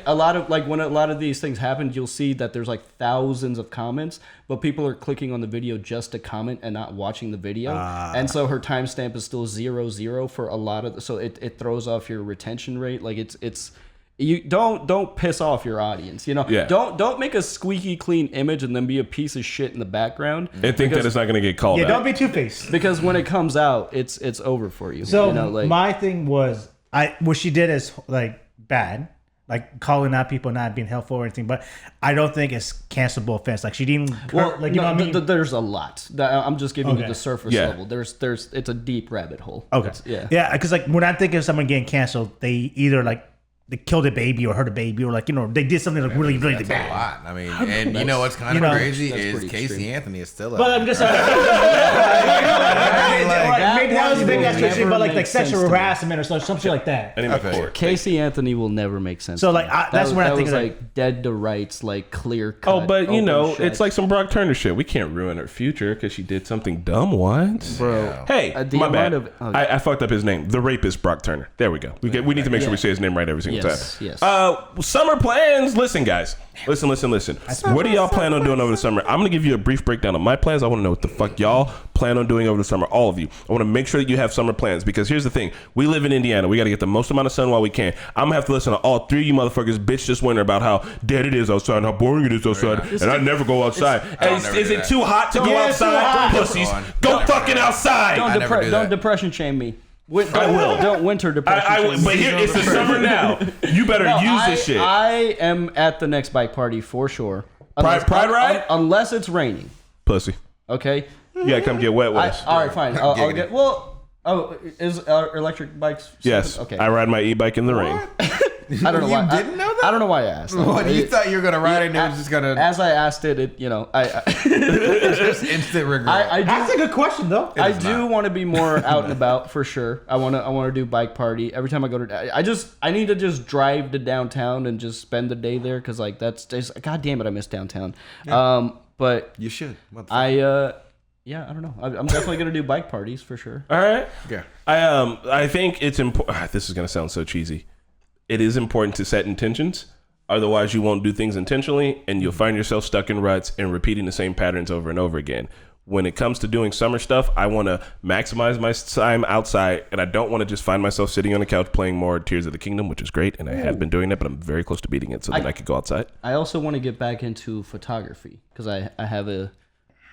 a lot of like when a lot of these things happen, you'll see that there's like thousands of comments, but people are clicking on the video just to comment and not watching the video, and so her timestamp is still 0 for a lot of so it throws off your retention rate. Like it's you don't piss off your audience, you know. Yeah. Don't make a squeaky clean image and then be a piece of shit in the background and think that it's not going to get called out. Don't be two-faced, because when it comes out, it's over for you. So you know, like, my thing was what she did is like bad, like calling out people not being helpful or anything, but I don't think it's cancelable offense. Like she didn't know what I mean? There's a lot. I'm just giving you the surface level. There's it's a deep rabbit hole. Okay. Yeah, because like when I think of someone getting canceled, they either like they killed a baby or hurt a baby, or like, you know, they did something like really bad. That's a lot. I mean, and you know what's kind of crazy is Casey extreme. Anthony is still. But I'm just maybe that's crazy, but like sexual harassment or something like that. Casey Anthony will never make sense. So like that's when I think like dead to rights, like clear cut. Oh, but you know, it's like some Brock Turner shit. We can't ruin her future because she did something dumb once, bro. Yeah. Hey, my bad. I fucked up his name. The rapist Brock Turner. There we go. We need to make sure we say his name right every single time. time. Yes. Summer plans. Listen, guys. Listen. What do y'all plan on doing over the summer? I'm going to give you a brief breakdown of my plans. I want to know what the fuck y'all plan on doing over the summer. All of you. I want to make sure that you have summer plans because here's the thing. We live in Indiana. We got to get the most amount of sun while we can. I'm going to have to listen to all three of you motherfuckers bitch this winter about how dead it is outside and how boring it is outside. And I never go outside. Is it too hot to go outside? Pussies. Go fucking outside. Don't depression shame me. I will. Don't winter depression. I will. But here it's the summer now. You better use this shit. I am at the next bike party for sure. Pride ride? Unless it's raining. Pussy. Okay. You gotta come get wet with us. All right, fine. I'll get. Well, is electric bikes? Yes. Okay. I ride my e-bike in the rain. I don't know why. Didn't know that? I don't know why I asked. What, you thought you were gonna ride it and it was just gonna? As I asked it, I just instant regret. That's a good question, though. I do want to be more out and about for sure. I want to do bike party every time I go to. I need to just drive to downtown and just spend the day there because like that's just, God damn it, I miss downtown. Yeah. But you should. Yeah, I don't know. I'm definitely gonna do bike parties for sure. All right. Yeah. I think it's important. This is gonna sound so cheesy. It is important to set intentions. Otherwise, you won't do things intentionally, and you'll find yourself stuck in ruts and repeating the same patterns over and over again. When it comes to doing summer stuff, I want to maximize my time outside, and I don't want to just find myself sitting on the couch playing more Tears of the Kingdom, which is great, and I have been doing that, but I'm very close to beating it so that I could go outside. I also want to get back into photography because I have a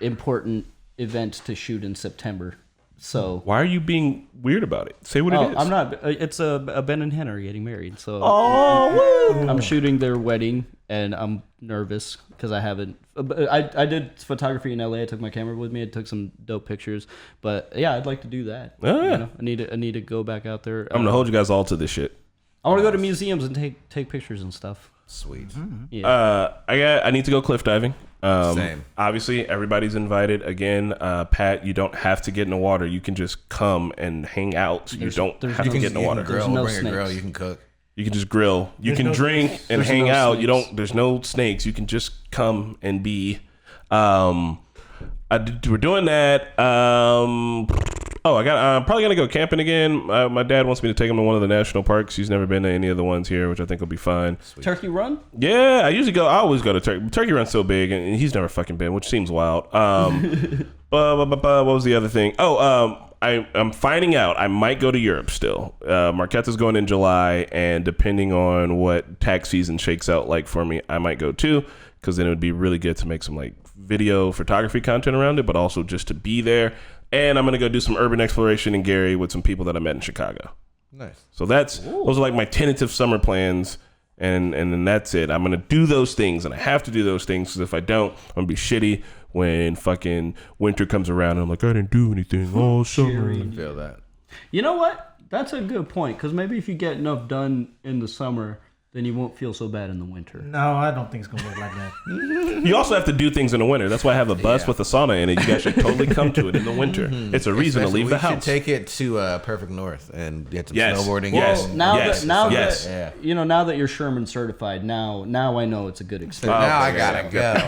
important event to shoot in September. So why are you being weird about it? Say what it is. I'm not. It's Ben and Hannah are getting married, so woo! I'm shooting their wedding, and I'm nervous because I haven't. I did photography in LA. I took my camera with me. I took some dope pictures, but yeah, I'd like to do that. Oh, yeah. I need to go back out there. I'm gonna hold you guys all to this shit. I want to go to museums and take pictures and stuff. Sweet. Yeah. I need to go cliff diving. Same. Obviously, everybody's invited. Again, Pat, you don't have to get in the water. You can just come and hang out. You don't have to get in the water. Grill. no Bring a grill. snakes. You can cook. You can just grill. You can drink and hang out. You don't. There's no snakes. You can just come and be. We're doing that. I'm probably gonna go camping again. My dad wants me to take him to one of the national parks. He's never been to any of the ones here, which I think will be fun. Sweet. Turkey Run? Yeah, I always go to Turkey. Turkey Run's so big, and he's never fucking been, which seems wild. What was the other thing? I'm finding out I might go to Europe still. Marquetta's going in July, and depending on what tax season shakes out like for me, I might go too, because then it would be really good to make some like video photography content around it, but also just to be there. And I'm going to go do some urban exploration in Gary with some people that I met in Chicago. Nice. So those are like my tentative summer plans. And then that's it. I'm going to do those things, and I have to do those things, because if I don't, I'm going to be shitty when fucking winter comes around and I'm like, I didn't do anything all summer. I feel that. You know what? That's a good point, because maybe if you get enough done in the summer, then you won't feel so bad in the winter. No, I don't think it's going to work like that. You also have to do things in the winter. That's why I have a bus with a sauna in it. You guys should totally come to it in the winter. It's a reason to leave the house. We should take it to Perfect North and get some Yes. snowboarding. Yes. Now Yes. that Yes. now that you're Sherman certified, now I know it's a good experience. Now I gotta go. I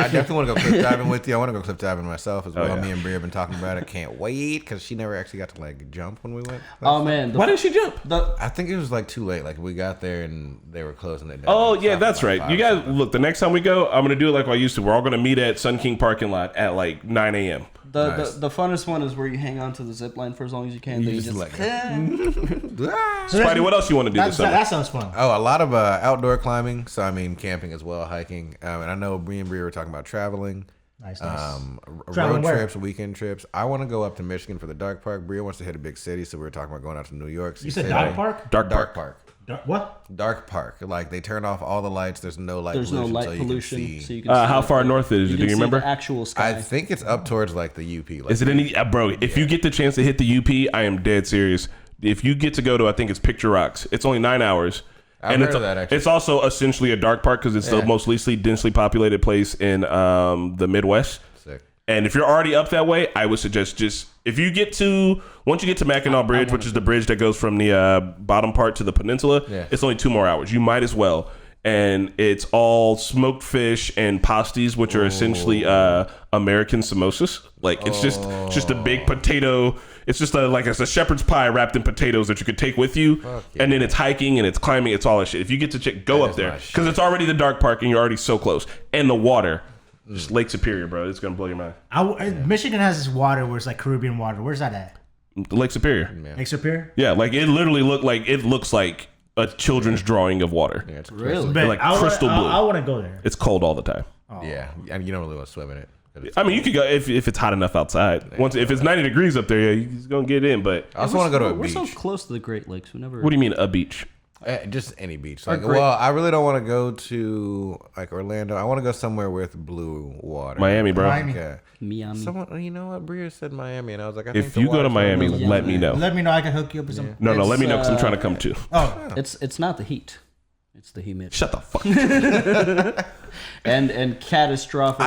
definitely want to go cliff diving with you. I want to go cliff diving myself as well. yeah. Me and Brie have been talking about it. Can't wait, because she never actually got to like jump when we went. Oh man, Why didn't she jump? I think it was like too late. Like we got there and they were closing it down. Oh, yeah, Stopped that's at, right. like, You 5 or guys, something. look, the next time we go, I'm going to do it like I used to. We're all going to meet at Sun King parking lot at like 9 a.m. the funnest one is where you hang on to the zip line for as long as you can. You then just let Spidey, what else you want to do this summer? That sounds fun. Oh, a lot of outdoor climbing. So I mean, camping as well, hiking. And I know Brie and Brie were talking about traveling. Nice. Road trips, weekend trips. I want to go up to Michigan for the Dark Park. Bria wants to hit a big city, so we were talking about going out to New York. You said Dark Park? Dark Park. What? Dark Park. Like they turn off all the lights. There's no light There's pollution. no light so pollution, you can see. so you can see How far north is it? Do you see remember? the actual sky. I think it's up towards like the UP. Like, Is it any, bro? If you get the chance to hit the UP, I am dead serious. If you get to go to, I think it's Picture Rocks. It's only 9 hours. I've heard of that, actually. It's also essentially a dark park because it's the most densely populated place in the Midwest. Sick. And if you're already up that way, I would suggest once you get to Mackinac Bridge, which is the bridge that goes from the bottom part to the peninsula, it's only 2 more hours. You might as well. and it's all smoked fish and pasties, which are essentially American samosas. Like it's just a big potato. It's just it's a shepherd's pie wrapped in potatoes that you could take with you, and then it's hiking and it's climbing. It's all that shit. If you get to go up there, because it's already the dark park and you're already so close, and the water, just Lake Superior, bro. It's gonna blow your mind. Michigan has this water where it's like Caribbean water. Where's that at? Lake Superior. Yeah. Lake Superior. Yeah, like it literally looks like a children's drawing of water. Yeah, it's Really? Like crystal blue. I want to go there. It's cold all the time. Yeah, I mean, you don't really want to swim in it. I mean, you could go if it's hot enough outside. If it's 90 degrees up there, yeah, you're gonna get in. But I also want to go to a beach. We're so close to the Great Lakes. We never. What do you mean a beach? Just any beach. Like, well, I really don't want to go to like Orlando. I want to go somewhere with blue water. Miami, bro. Miami. Someone, you know what? Bria said Miami, and I was like, If you go to Miami, let me know. Let me know. I can hook you up with some. No, let me know because I'm trying to come too. Oh, It's not the heat. It's the humidity. Shut the fuck. and catastrophic.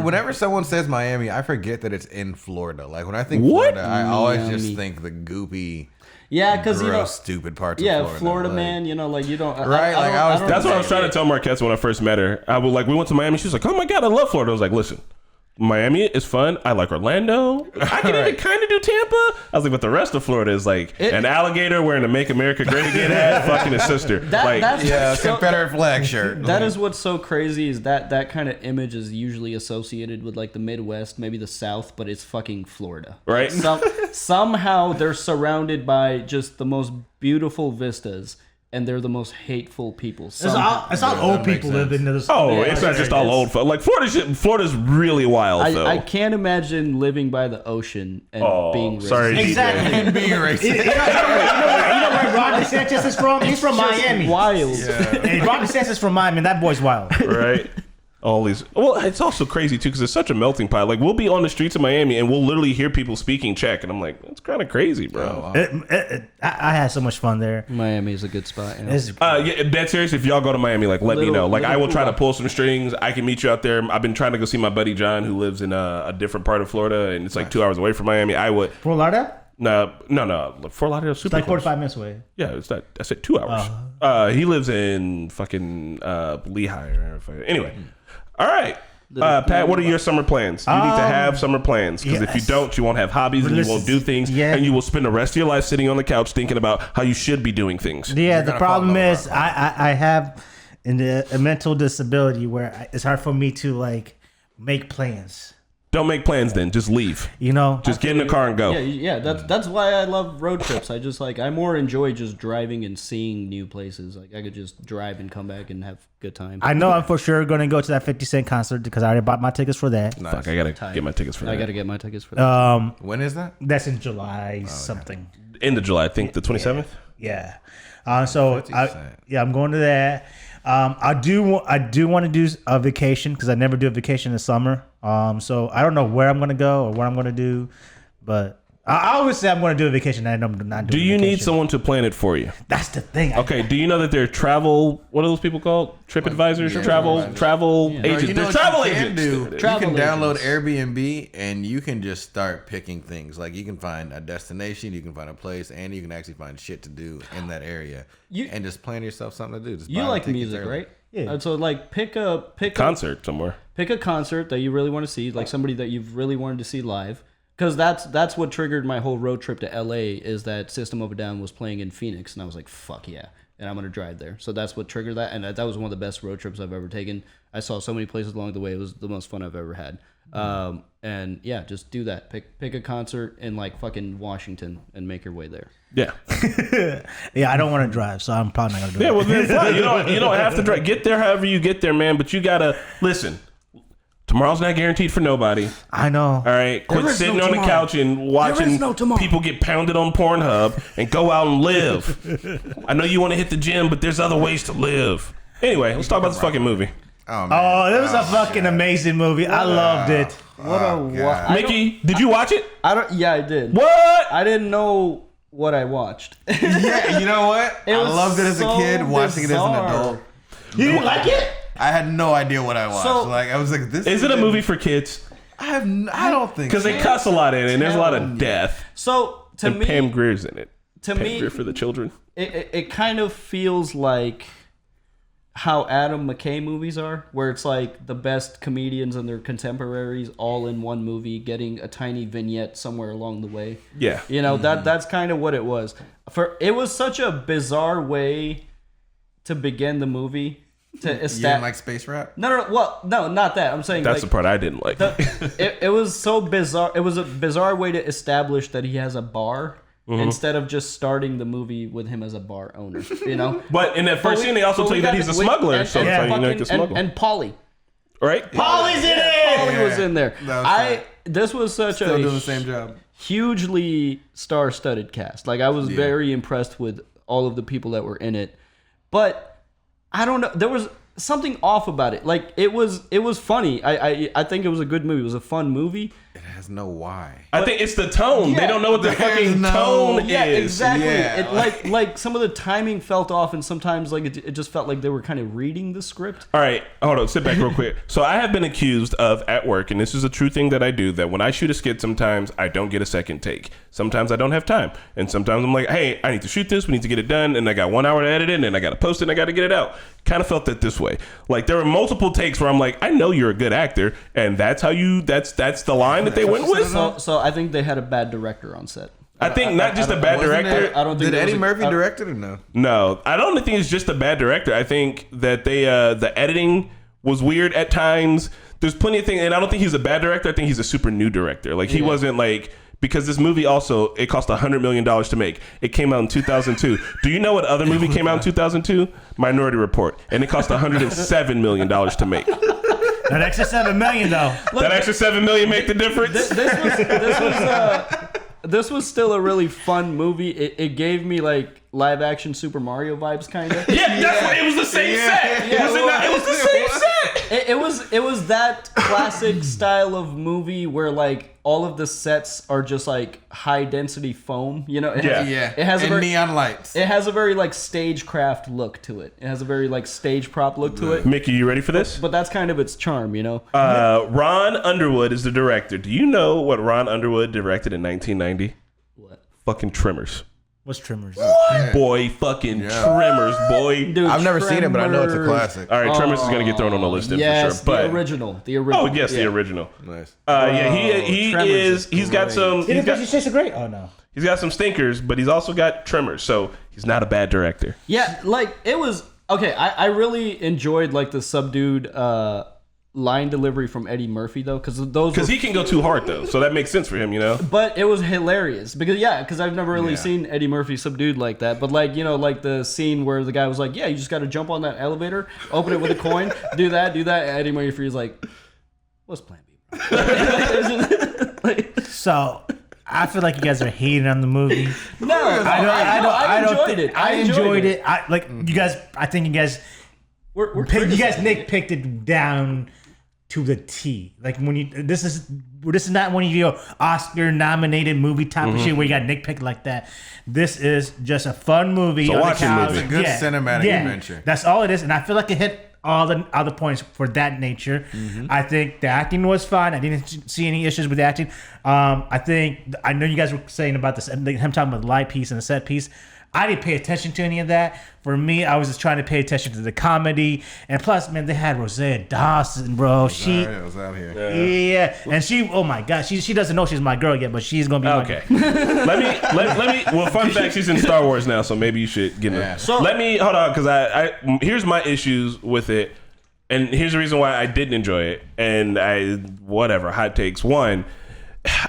Whenever someone says Miami, I forget that it's in Florida. Like when I think What? Florida, I always Miami. just think the goopy, Yeah, because stupid parts of Florida. Florida like, man, you don't. Right, I don't That's what I was trying to tell Marquez when I first met her. We went to Miami. She was like, "Oh my god, I love Florida." I was like, "Listen, Miami is fun. I like Orlando. I can even kind of do Tampa." I was like, "But the rest of Florida is like an alligator wearing a Make America Great Again hat, fucking his sister." That's Confederate flag shirt. That is what's so crazy is that kind of image is usually associated with like the Midwest, maybe the South, but it's fucking Florida, right? Somehow they're surrounded by just the most beautiful vistas. And they're the most hateful people. it's all old people live in this. Oh, it's not just all old folks. Like Florida's really wild though. I can't imagine living by the ocean and being racist. Sorry, Exactly. And being racist. You know where Ron DeSantis is from? He's from Miami. Wild. Hey, Ron DeSantis is from Miami, and that boy's wild. right? All these. Well, it's also crazy too because it's such a melting pot. Like we'll be on the streets of Miami and we'll literally hear people speaking Czech, and I'm like, that's kind of crazy, bro. I had so much fun there. Miami is a good spot. Yeah. Yeah, dead serious. If y'all go to Miami, like let me know. Like I will try to pull some strings. I can meet you out there. I've been trying to go see my buddy John who lives in a different part of Florida, and it's like 2 hours away from Miami. I would. Fort Lauderdale? No. Fort Lauderdale, super. It's like close. 45 minutes away. Yeah, it's not. I said 2 hours. He lives in fucking Lehigh. Anyway, all right. Pat, what are your summer plans? You need to have summer plans because if you don't, you won't have hobbies and you won't do things, and you will spend the rest of your life sitting on the couch thinking about how you should be doing things. Yeah, the problem is I have a mental disability where it's hard for me to like make plans. Don't make plans then. Just leave. Just get in the car and go. Yeah. That's why I love road trips. I more enjoy just driving and seeing new places. Like I could just drive and come back and have a good time. I know I'm for sure going to go to that 50 Cent concert because I already bought my tickets for that. Nice. Fuck, I gotta get my tickets for that. I gotta get my tickets for that. When is that? That's in July something. End of July, I think the 27th. Yeah. I'm going to that. I do want to do a vacation because I never do a vacation in the summer. So I don't know where I'm going to go or what I'm going to do, but I always say I'm going to do a vacation and I'm not doing. Do you need someone to plan it for you? That's the thing. Okay. Do you know that they're travel? What are those people called? Trip advisors, travel agents. You know they're travel you agents. You can Travel download agents. Airbnb and you can just start picking things. Like you can find a destination, you can find a place, and you can actually find shit to do in that area. And just plan yourself something to do. Just You buy like tickets music, early. right? Yeah. So like pick a Concert somewhere. Pick a concert that you really want to see, like somebody that you've really wanted to see live. Because that's what triggered my whole road trip to LA is that System of a Down was playing in Phoenix, and I was like, fuck yeah, and I'm gonna drive there. So that's what triggered that, and that was one of the best road trips I've ever taken. I saw so many places along the way; it was the most fun I've ever had. And yeah, just do that. Pick a concert in like fucking Washington and make your way there. Yeah. Yeah, I don't want to drive, so I'm probably not gonna do Yeah. it. Well, then fine. You don't have to drive. Get there however you get there, man. But you gotta listen. Tomorrow's not guaranteed for nobody. I know. All right, quit sitting on the couch and watching people get pounded on Pornhub and go out and live. I know you want to hit the gym, but there's other ways to live. Anyway, let's talk about this fucking movie. Oh, man. Oh, that was a fucking amazing movie. I loved it. God. Mickey, did you watch it? Yeah, I did. What? I didn't know what I watched. Yeah, you know what? I was loved it as a so kid, watching it as an bizarre. adult. You didn't like it? I had no idea what I watched. So- I was like, this Is it a movie for kids? I don't think Because so. they cuss a lot in it, and there's a lot of death. So to And me, Pam Grier's in it. to Pam me, Grier for the children. it kind of feels like how Adam McKay movies are, where it's like the best comedians and their contemporaries all in one movie, getting a tiny vignette somewhere along the way. Yeah. You know, that's kind of what it was. It was such a bizarre way to begin the movie. To You didn't like space rap? No, not that. I'm saying That's the part I didn't like. It was so bizarre. It was a bizarre way to establish that he has a bar. Instead of just starting the movie with him as a bar owner, you know. But in that first scene, they also tell you that he's a smuggler. And Polly, right? Polly's in it. Polly was in there. This was such Still doing the same job. Hugely star-studded cast. Like I was very impressed with all of the people that were in it, but I don't know. There was something off about it. Like it was funny. I think it was a good movie. It was a fun movie. It has no why. I think it's the tone. Yeah, they don't know what the fucking tone is. Yeah, exactly. Yeah. It, like some of the timing felt off, and sometimes like it just felt like they were kind of reading the script. All right, hold on, sit back real quick. So I have been accused of at work, and this is a true thing that I do, that when I shoot a skit, sometimes I don't get a second take. Sometimes I don't have time. And sometimes I'm like, hey, I need to shoot this, we need to get it done, and I got 1 hour to edit it, and I got to post it, and I got to get it out. Kind of felt that this way. Like there were multiple takes where I'm like, I know you're a good actor, and that's how that's the line that they went with. So I think they had a bad director on set. I think not just a bad director. I don't think Did Eddie Murphy direct it or no? No, I don't think it's just a bad director. I think that they the editing was weird at times. There's plenty of things, and I don't think he's a bad director. I think he's a super new director. Like he wasn't like, because this movie also, it cost $100 million to make. It came out in 2002. Do you know what other movie came out in 2002? Minority Report, and it cost $107 million to make. That extra $7 million though. That extra $7 million make the difference. This was still a really fun movie. It gave me like live action Super Mario vibes, kind of. Yeah, that's what it was. The same set. Yeah, It was the same set. It was that classic style of movie where like all of the sets are just like high density foam. You know. It has and neon lights. It has a very like stagecraft look to it. It has a very like stage prop look to it. Mickey, you ready for this? But that's kind of its charm, you know. Ron Underwood is the director. Do you know what Ron Underwood directed in 1990? What? Fucking Tremors. What's Tremors? Boy, fucking Tremors, boy. Dude, I've never seen it, but I know it's a classic. All right, Tremors is gonna get thrown on the list then for sure. But the original. oh yes, the original. Nice. He's got some. He's great. Oh no. He's got some stinkers, but he's also got Tremors, so he's not a bad director. Yeah, like it was okay. I really enjoyed like the subdued line delivery from Eddie Murphy though, because he can go too hard though, so that makes sense for him, you know. But it was hilarious because I've never really seen Eddie Murphy subdued like that. But like, you know, like the scene where the guy was like, yeah, you just got to jump on that elevator, open it with a coin, do that. And Eddie Murphy's like, what's plan B? So I feel like you guys are hating on the movie. No, I enjoyed it. I enjoyed it. You guys. I think you guys. We're you guys nitpicked it down to the T. Like when you this is not one of your Oscar nominated movie type of shit where you got nitpicked like that. This is just a fun movie. It's a watching movie. It's a good cinematic adventure. That's all it is, and I feel like it hit all the other points for that nature. I think the acting was fine. I didn't see any issues with the acting. I know you guys were saying about this, him talking about the light piece and the set piece. I didn't pay attention to any of that. For me, I was just trying to pay attention to the comedy. And plus, man, they had Rosario Dawson, bro. She was out here. Yeah. And she, oh my God, she doesn't know she's my girl yet, but she's gonna be okay. let me. Well, fun fact, she's in Star Wars now, so maybe you should get in. So let me hold on, because I here's my issues with it, and here's the reason why I didn't enjoy it. And hot takes. One,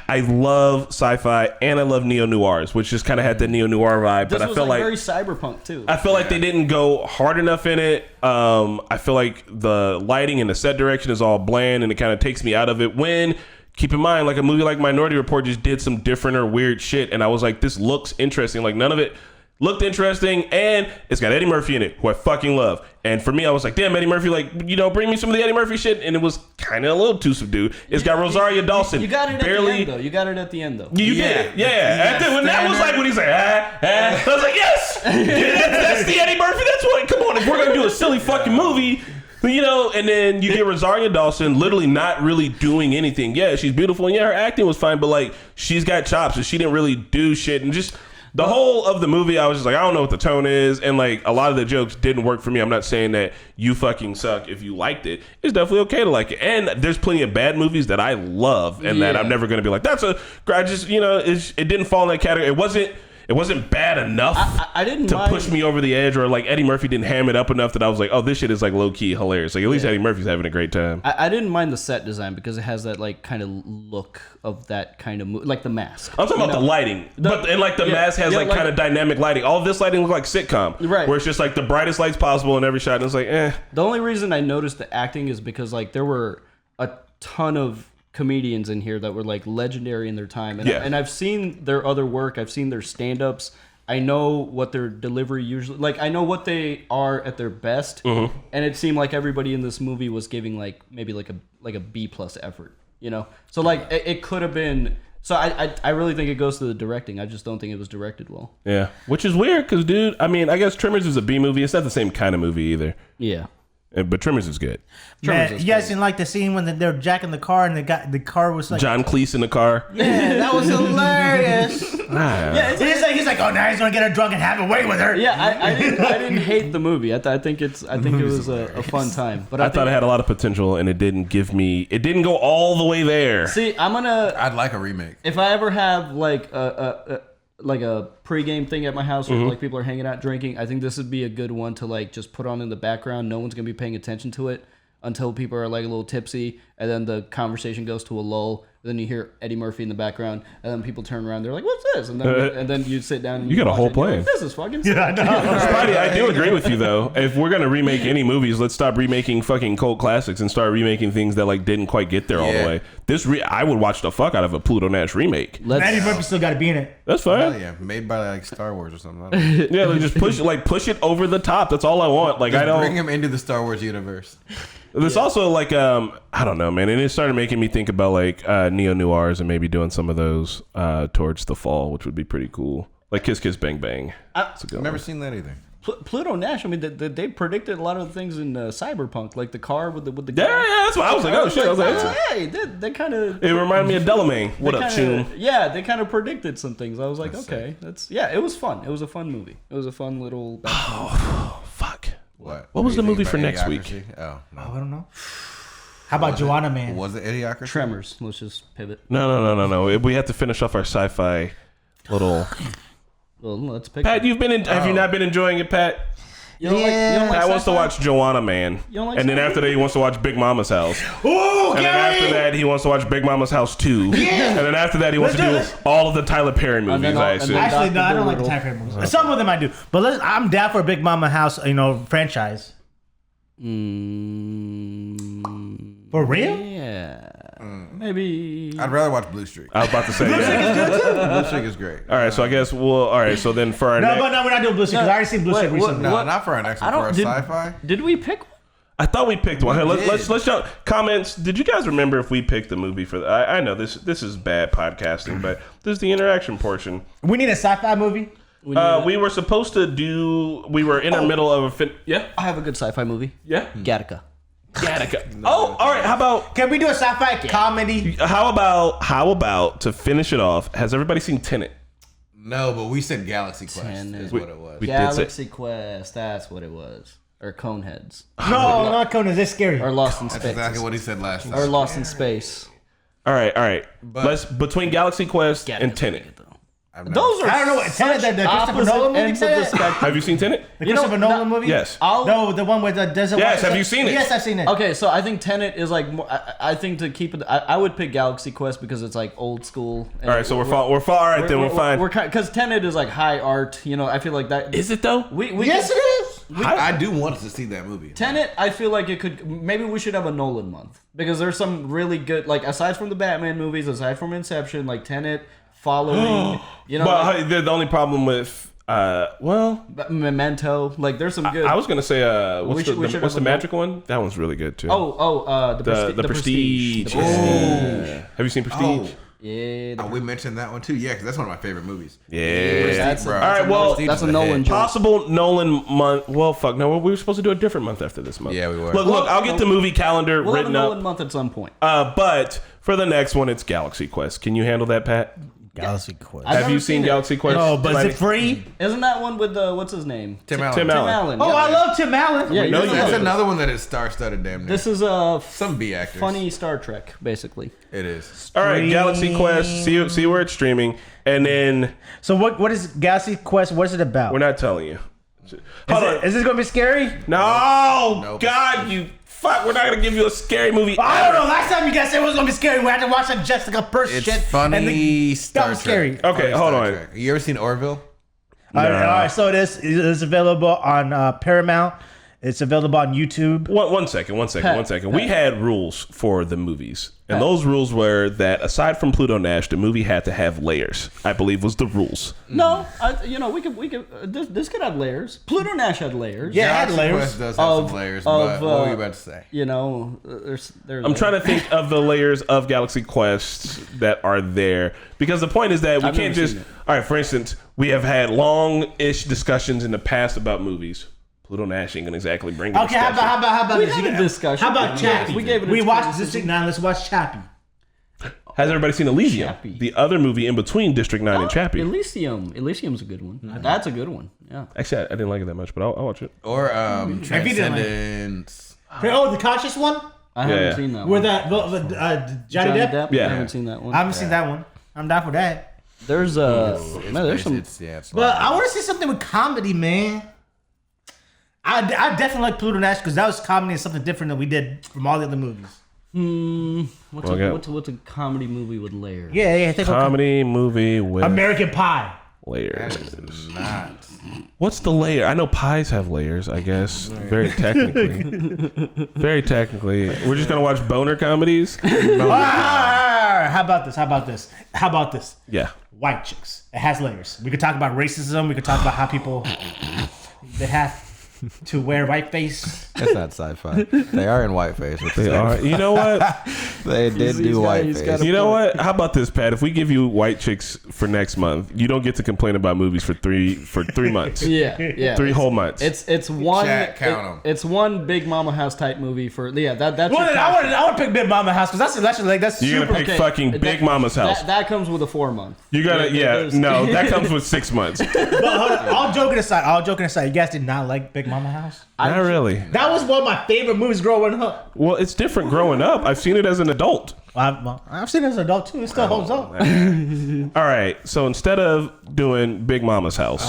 I love sci-fi and I love neo-noirs, which just kind of had that neo-noir vibe. This but I was feel like very cyberpunk too. I feel like they didn't go hard enough in it. I feel like the lighting and the set direction is all bland, and it kind of takes me out of it. When, keep in mind, like a movie like Minority Report just did some different or weird shit, and I was like, this looks interesting. Like none of it looked interesting, and it's got Eddie Murphy in it, who I fucking love. And for me, I was like, damn, Eddie Murphy, like, you know, bring me some of the Eddie Murphy shit. And it was kind of a little too subdued. It's got Rosario Dawson. You got it at the end, though. You got it at the end, though. You did. Yeah. When that was like, when he's like, I was like, yes! That's the Eddie Murphy. That's what, come on, if we're going to do a silly fucking movie, you know, and then you get Rosario Dawson literally not really doing anything. Yeah, she's beautiful, and yeah, her acting was fine, but like, she's got chops, and she didn't really do shit, and just... The whole of the movie, I was just like, I don't know what the tone is, and like a lot of the jokes didn't work for me. I'm not saying that you fucking suck if you liked it. It's definitely okay to like it, and there's plenty of bad movies that I love, and that I'm never going to be like, I just it didn't fall in that category. It wasn't bad enough I didn't to mind. push me over the edge, or like Eddie Murphy didn't ham it up enough that I was like, oh, this shit is like low key hilarious. Like at least Eddie Murphy's having a great time. I didn't mind the set design because it has that like kind of look of that kind of like The Mask. I'm talking about the lighting, and like the Mask has like kind of dynamic lighting. All of this lighting looks like sitcom, right? Where it's just like the brightest lights possible in every shot, and it's like, eh. The only reason I noticed the acting is because like there were a ton of comedians in here that were like legendary in their time, and I've seen their other work. I've seen their stand-ups. I know what their delivery usually like. I know what they are at their best, and it seemed like everybody in this movie was giving like maybe like a B+ effort, So like it could have been. So I really think it goes to the directing. I just don't think it was directed well. Yeah, which is weird because, dude, I mean, I guess Tremors is a B movie. It's not the same kind of movie either. Yeah. But Tremors is good. Man, you guys didn't like the scene when they were jacking the car and the car was like John Cleese in the car. Yeah, that was hilarious. Yeah, he's like, oh, now he's gonna get her drunk and have a way with her. Yeah, I didn't hate the movie. I think it was a fun time. But I thought it had a lot of potential, and it didn't go all the way there. See, I'd like a remake. If I ever have like a pregame thing at my house where like people are hanging out drinking, I think this would be a good one to like just put on in the background. No one's gonna be paying attention to it until people are like a little tipsy, and then the conversation goes to a lull. Then you hear Eddie Murphy in the background, and then people turn around. They're like, "What's this?" And then you sit down and you got a whole plan. Like, this is fucking. Yeah, I know. Spidey, I do agree with you though. If we're gonna remake any movies, let's stop remaking fucking cult classics and start remaking things that like didn't quite get there all the way. I would watch the fuck out of a Pluto Nash remake. Eddie Murphy still got to be in it. That's fine. Hell yeah, made by like Star Wars or something. Yeah, like, just push it over the top. That's all I want. Like I don't bring him into the Star Wars universe. There's also like I don't know, man, and it started making me think about like neo-noirs and maybe doing some of those towards the fall, which would be pretty cool. Like Kiss Kiss Bang Bang. I've never seen that either. Pluto Nash. I mean, they predicted a lot of the things in Cyberpunk, like the car with the yeah, that's what I was like. Oh shit! I was like, hey, they kind of. It reminded me of Delamain. What up, Chum? Yeah, they kind of predicted some things. I was like, okay, it was fun. It was a fun movie. It was a fun little. Oh fuck! What was the movie for next week? Oh, no. I don't know. How about Joanna Man? Was it Idiocracy? Tremors. Let's just pivot. No. We have to finish off our sci-fi little. Well, let's pick. Pat, have you not been enjoying it, Pat? You don't like Pat wants to watch Joanna Man, like and then after that he wants to watch Big Mama's House. Ooh, and then after that he wants to watch Big Mama's House 2. And then after that he wants to do all of the Tyler Perry movies. I assume. Actually, no, I don't like the Tyler Perry movies. Some of them I do, but I'm down for a Big Mama House, franchise. For real? Yeah. Maybe. I'd rather watch Blue Streak. I was about to say Blue Streak is great. All right, so I guess so then for our but no, we're not doing Blue Streak because I already seen Blue Streak recently. No, not for our next one. For our sci-fi. Did we pick one? I thought we picked one. Here, let's jump comments. Did you guys remember if we picked the movie for I know this is bad podcasting, but this is the interaction portion. We need a sci-fi movie. We were supposed to do. We were in the middle of a yeah. I have a good sci-fi movie. Yeah, Gattaca. Oh, all right. How about? Can we do a sci-fi comedy? How about to finish it off? Has everybody seen Tenet? No, but we said Galaxy Quest is what it was. We Galaxy Quest. That's what it was. Or Coneheads. No, not Coneheads. That's scary. Or Lost in Space. That's exactly what he said last time. Or Lost in Space. All right. Let's between Galaxy Quest and Tenet. Those are I don't know what Tenet, the Christopher Nolan movie. Have you seen Tenet? The Christopher Nolan movie? Yes. No, the one with the desert. Yes, have you seen it? Yes, I've seen it. Okay, so I think Tenet is like more, I think to keep it. I would pick Galaxy Quest because it's like old school. All right, so we're fine. We're fine. We're because Tenet is like high art. I feel like that. Is it though? Yes, it is. I do want to see that movie. Tenet, I feel like it could. Maybe we should have a Nolan month because there's some really good. Like aside from the Batman movies, aside from Inception, like Tenet. Following, But the only problem with, Memento, like there's some good. I was gonna say, what's the magic one? That one's really good too. The Prestige. Have you seen Prestige? Yeah. We mentioned that one too. Yeah, because that's one of my favorite movies. Yeah. All right. Well, that's a Nolan joke. Possible Nolan month. Well, fuck no. We were supposed to do a different month after this month. Yeah, we were. Look. I'll get the movie calendar written have a up. Nolan month at some point. But for the next one, it's Galaxy Quest. Can you handle that, Pat? Galaxy Quest. Have you seen Galaxy Quest? No, but is it free? Isn't that one with what's his name? Tim Allen. Tim Allen. Oh, I love Tim Allen. Yeah, That's another one that is star-studded damn near. This is a some B actors. funny Star Trek, basically. It is. All right, Galaxy Quest. See where it's streaming, and then. So what is Galaxy Quest? What is it about? We're not telling you. Is this going to be scary? No, Nope. God, you fuck. We're not gonna give you a scary movie. I don't know. Last time you guys said it was going to be scary, we had to watch that Jessica Pierce It's shit. funny Star was Trek. scary. Okay, Funny hold Star on. Trek. You ever seen Orville? All right, so it is available on Paramount. It's available on YouTube. One second. We had rules for the movies. And those rules were that aside from Pluto Nash, the movie had to have layers, I believe was the rules. No, we could. This could have layers. Pluto Nash had layers. Yeah, it had Galaxy layers. Quest does have some layers, but what were you about to say? There's. I'm trying to think of the layers of Galaxy Quest that are there. Because the point is that we can't just... All right, for instance, we have had long-ish discussions in the past about movies. Pluto Nash ain't gonna exactly bring the Okay, how about We this? had a discussion. How about Chappie? We gave it. We watched this. Now let's watch Chappie. Has everybody seen Elysium? Chappie. The other movie in between District 9 and Chappie. Elysium's a good one. That's a good one. Yeah. Actually, I didn't like it that much, but I'll watch it. Or didn't like it. Transcendence. Oh, the conscious one? I haven't seen that Where one. that Johnny Depp? Yeah. I haven't seen that one. I haven't seen that one. I'm down for that. There's there's some. But I want to see something with comedy, man. I definitely like Pluto Nash because that was comedy and something different than we did from all the other movies. What's a comedy movie with layers? Yeah. Think Comedy movie with American Pie. layers. Not. What's the layer? I know pies have layers, I guess. Very technically. Very technically. We're just going to watch boner comedies? How about this? Yeah. White chicks. It has layers. We could talk about racism. We could talk about how people they have to wear whiteface. That's not sci-fi. They are in whiteface. They are. You know what? They did do whiteface. You know what? How about this, Pat? If we give you white chicks for next month, you don't get to complain about movies for three months. Yeah. 3 whole months. It's one. Chat, count 'em. It's one Big Mama House type movie for that's. Well, then I want to pick Big Mama House because that's You're super. gonna pick fucking Big Mama's house. That comes with a 4 month. You gotta, no, that comes with 6 months. But hold on, all joking aside, you guys did not like Big Mama House? Not really. That was one of my favorite movies growing up. Well, it's different growing up. I've seen it as an adult. I've seen it as an adult too. It still holds up. All right, so instead of doing Big Mama's house,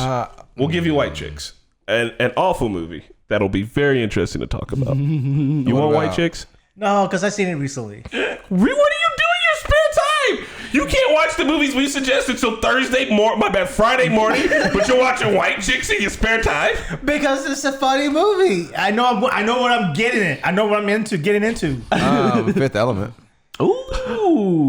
we'll give you White Chicks, an awful movie that'll be very interesting to talk about. You want White Chicks? No, because I've seen it recently. What do you do in your spare time? You can't watch the movies we suggested until Friday morning, but you're watching White Chicks in your spare time? Because it's a funny movie. I know what I'm getting in. I know what I'm getting into. Fifth Element. Ooh.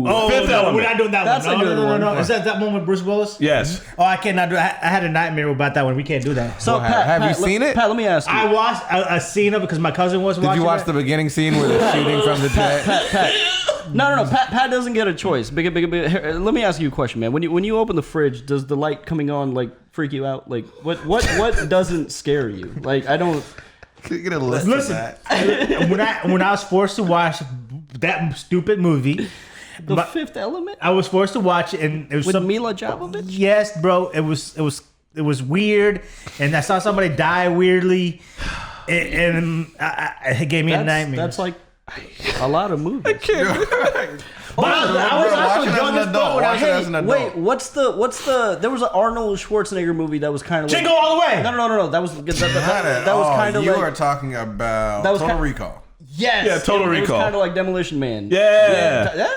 Oh, Fifth Element. We're not doing that That's one. a good one. No. Is that one with Bruce Willis? Yes. Oh, I cannot do it. I had a nightmare about that one. We can't do that. So Have you seen it? Pat, let me ask you. I watched a scene of it because my cousin was watching. Did you watch it. the beginning scene where they're shooting from the jet? Pat. No. Pat doesn't get a choice. Let me ask you a question, man. When you open the fridge, does the light coming on like freak you out? Like what doesn't scare you? Like I don't. Can you get a list Listen, of that? when I was forced to watch that stupid movie, The Fifth Element I was forced to watch it, and it was with Mila Jovovich. Yes, bro. It was weird, and I saw somebody die weirdly, and it gave me a nightmare. That's like a lot of movies. But I was also young as fuck when I Watch it as an adult. Wait, what's the? There was an Arnold Schwarzenegger movie that was kind of like, Jingle All the Way. No. That was Not that at was all. kind of You like are talking about That was Total kind- Recall. yes, Yeah, Total It was Recall. kind of like Demolition Man. Yeah.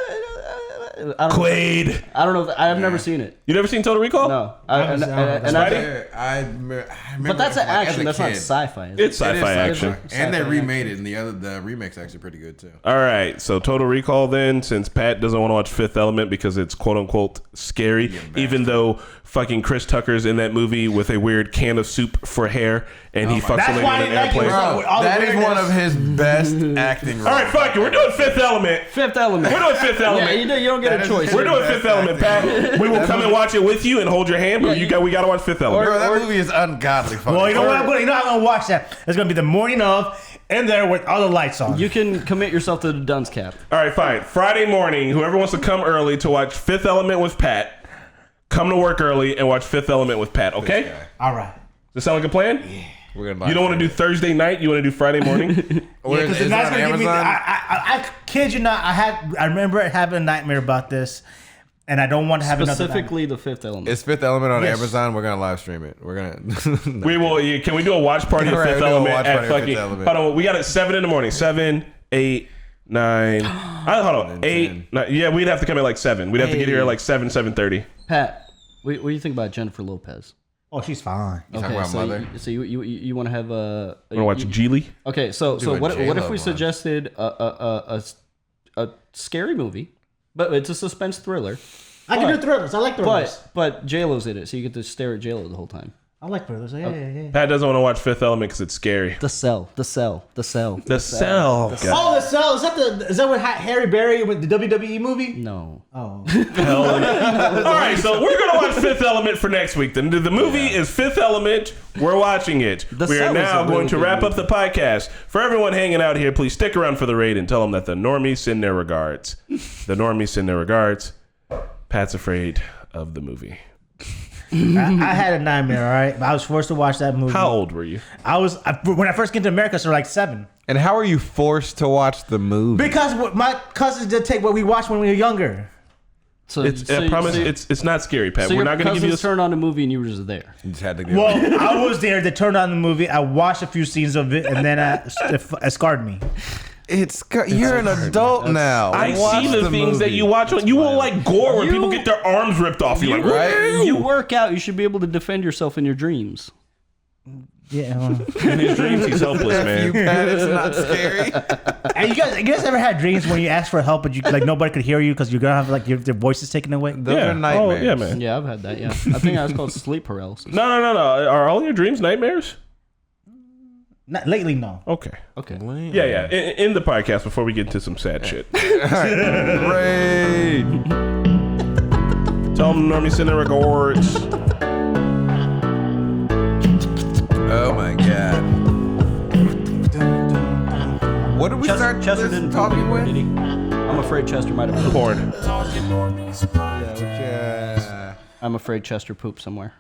I don't Quaid. I don't know. I've never seen it. You never seen Total Recall? No, I remember but that's an like, as action. a That's not kid. sci-fi. Is It's it? It is sci-fi action. And they Sci-fi remade it, and the remake's actually pretty good too. All right, so Total Recall then, since Pat doesn't want to watch Fifth Element because it's quote-unquote scary, even though fucking Chris Tucker's in that movie with a weird can of soup for hair, and he fucks That's a lady why on I an didn't like it, airplane. bro. Bro, all the that is one weirdness. of his best acting roles. All right, fuck it. We're doing Fifth Element. Fifth Element. We're doing Fifth Element. Yeah, you don't get That a is choice. We're doing Best Fifth Element, acting Pat. We will come and watch it with you and hold your hand, but we got to watch Fifth Element. Bro, that movie is ungodly funny. Well, you know what? I'm gonna watch that. It's gonna be the morning of, in there with all the lights on. You can commit yourself to the dunce cap. All right, fine. Friday morning, whoever wants to come early to watch Fifth Element with Pat, come to work early and watch Fifth Element with Pat. Okay? All right. Does that sound like a plan? Yeah. We're gonna you don't want to do Thursday night? You want to do Friday morning? Because the night's gonna give me. I kid you not. I remember having a nightmare about this, and I don't want to have specifically the Fifth Element. It's Fifth Element on Amazon. We're gonna live stream it. We're gonna. We will. Can we do a watch party of Fifth Element at fucking? Hold on. We got it 7 in the morning. 7, 8, 9. Hold on. 8. 9, yeah, we'd have to come at like 7. We'd have to get here at like 7, 7:30. Pat, what do you think about Jennifer Lopez? Oh, she's fine. You talking about Mother? So you want to have a? Want to watch Geely? Okay, so what if we suggested a scary movie, but it's a suspense thriller? I can do thrillers. I like thrillers. But J-Lo's in it, so you get to stare at J-Lo the whole time. I like thrillers. Yeah. Pat doesn't want to watch Fifth Element because it's scary. The Cell. The Cell. Oh, The Cell. Is that what Harry Berry with the WWE movie? No. Oh. All right, so we're gonna watch Fifth Element for next week. The movie is Fifth Element. We're watching it. We are now going to wrap up the podcast. For everyone hanging out here, please stick around for the raid and tell them that the Normies send their regards. The Normies send their regards. Pat's afraid of the movie. I had a nightmare, all right? I was forced to watch that movie. How old were you? When I first came to America, so like 7. And how are you forced to watch the movie? Because my cousins did take what we watched when we were younger. So I promise it's not scary, Pat. So we're not going to give you turn on the movie and you were just there. You just had to go. Well, I was there. They turned on the movie. I watched a few scenes of it, and then it scarred me. You're an adult now. I see the things that you watch. You will like gore when people get their arms ripped off. You're like, right? You work out. You should be able to defend yourself in your dreams. Yeah. In his dreams, he's helpless, man. It's not scary. And you guys ever had dreams when you ask for help, but you like nobody could hear you because you're gonna have like your voice is taken away? Those are nightmares. Oh, yeah, man. Yeah, I've had that. Yeah, I think that's called sleep paralysis. No. Are all your dreams nightmares? Not lately, no. Okay. Yeah. In the podcast before we get into some sad shit. Great. Tell them Normie send their regards. Oh my god. What did we start Chester didn't talking poop, with? did he? I'm afraid Chester might have pooped. Porn. Yeah. I'm afraid Chester pooped somewhere.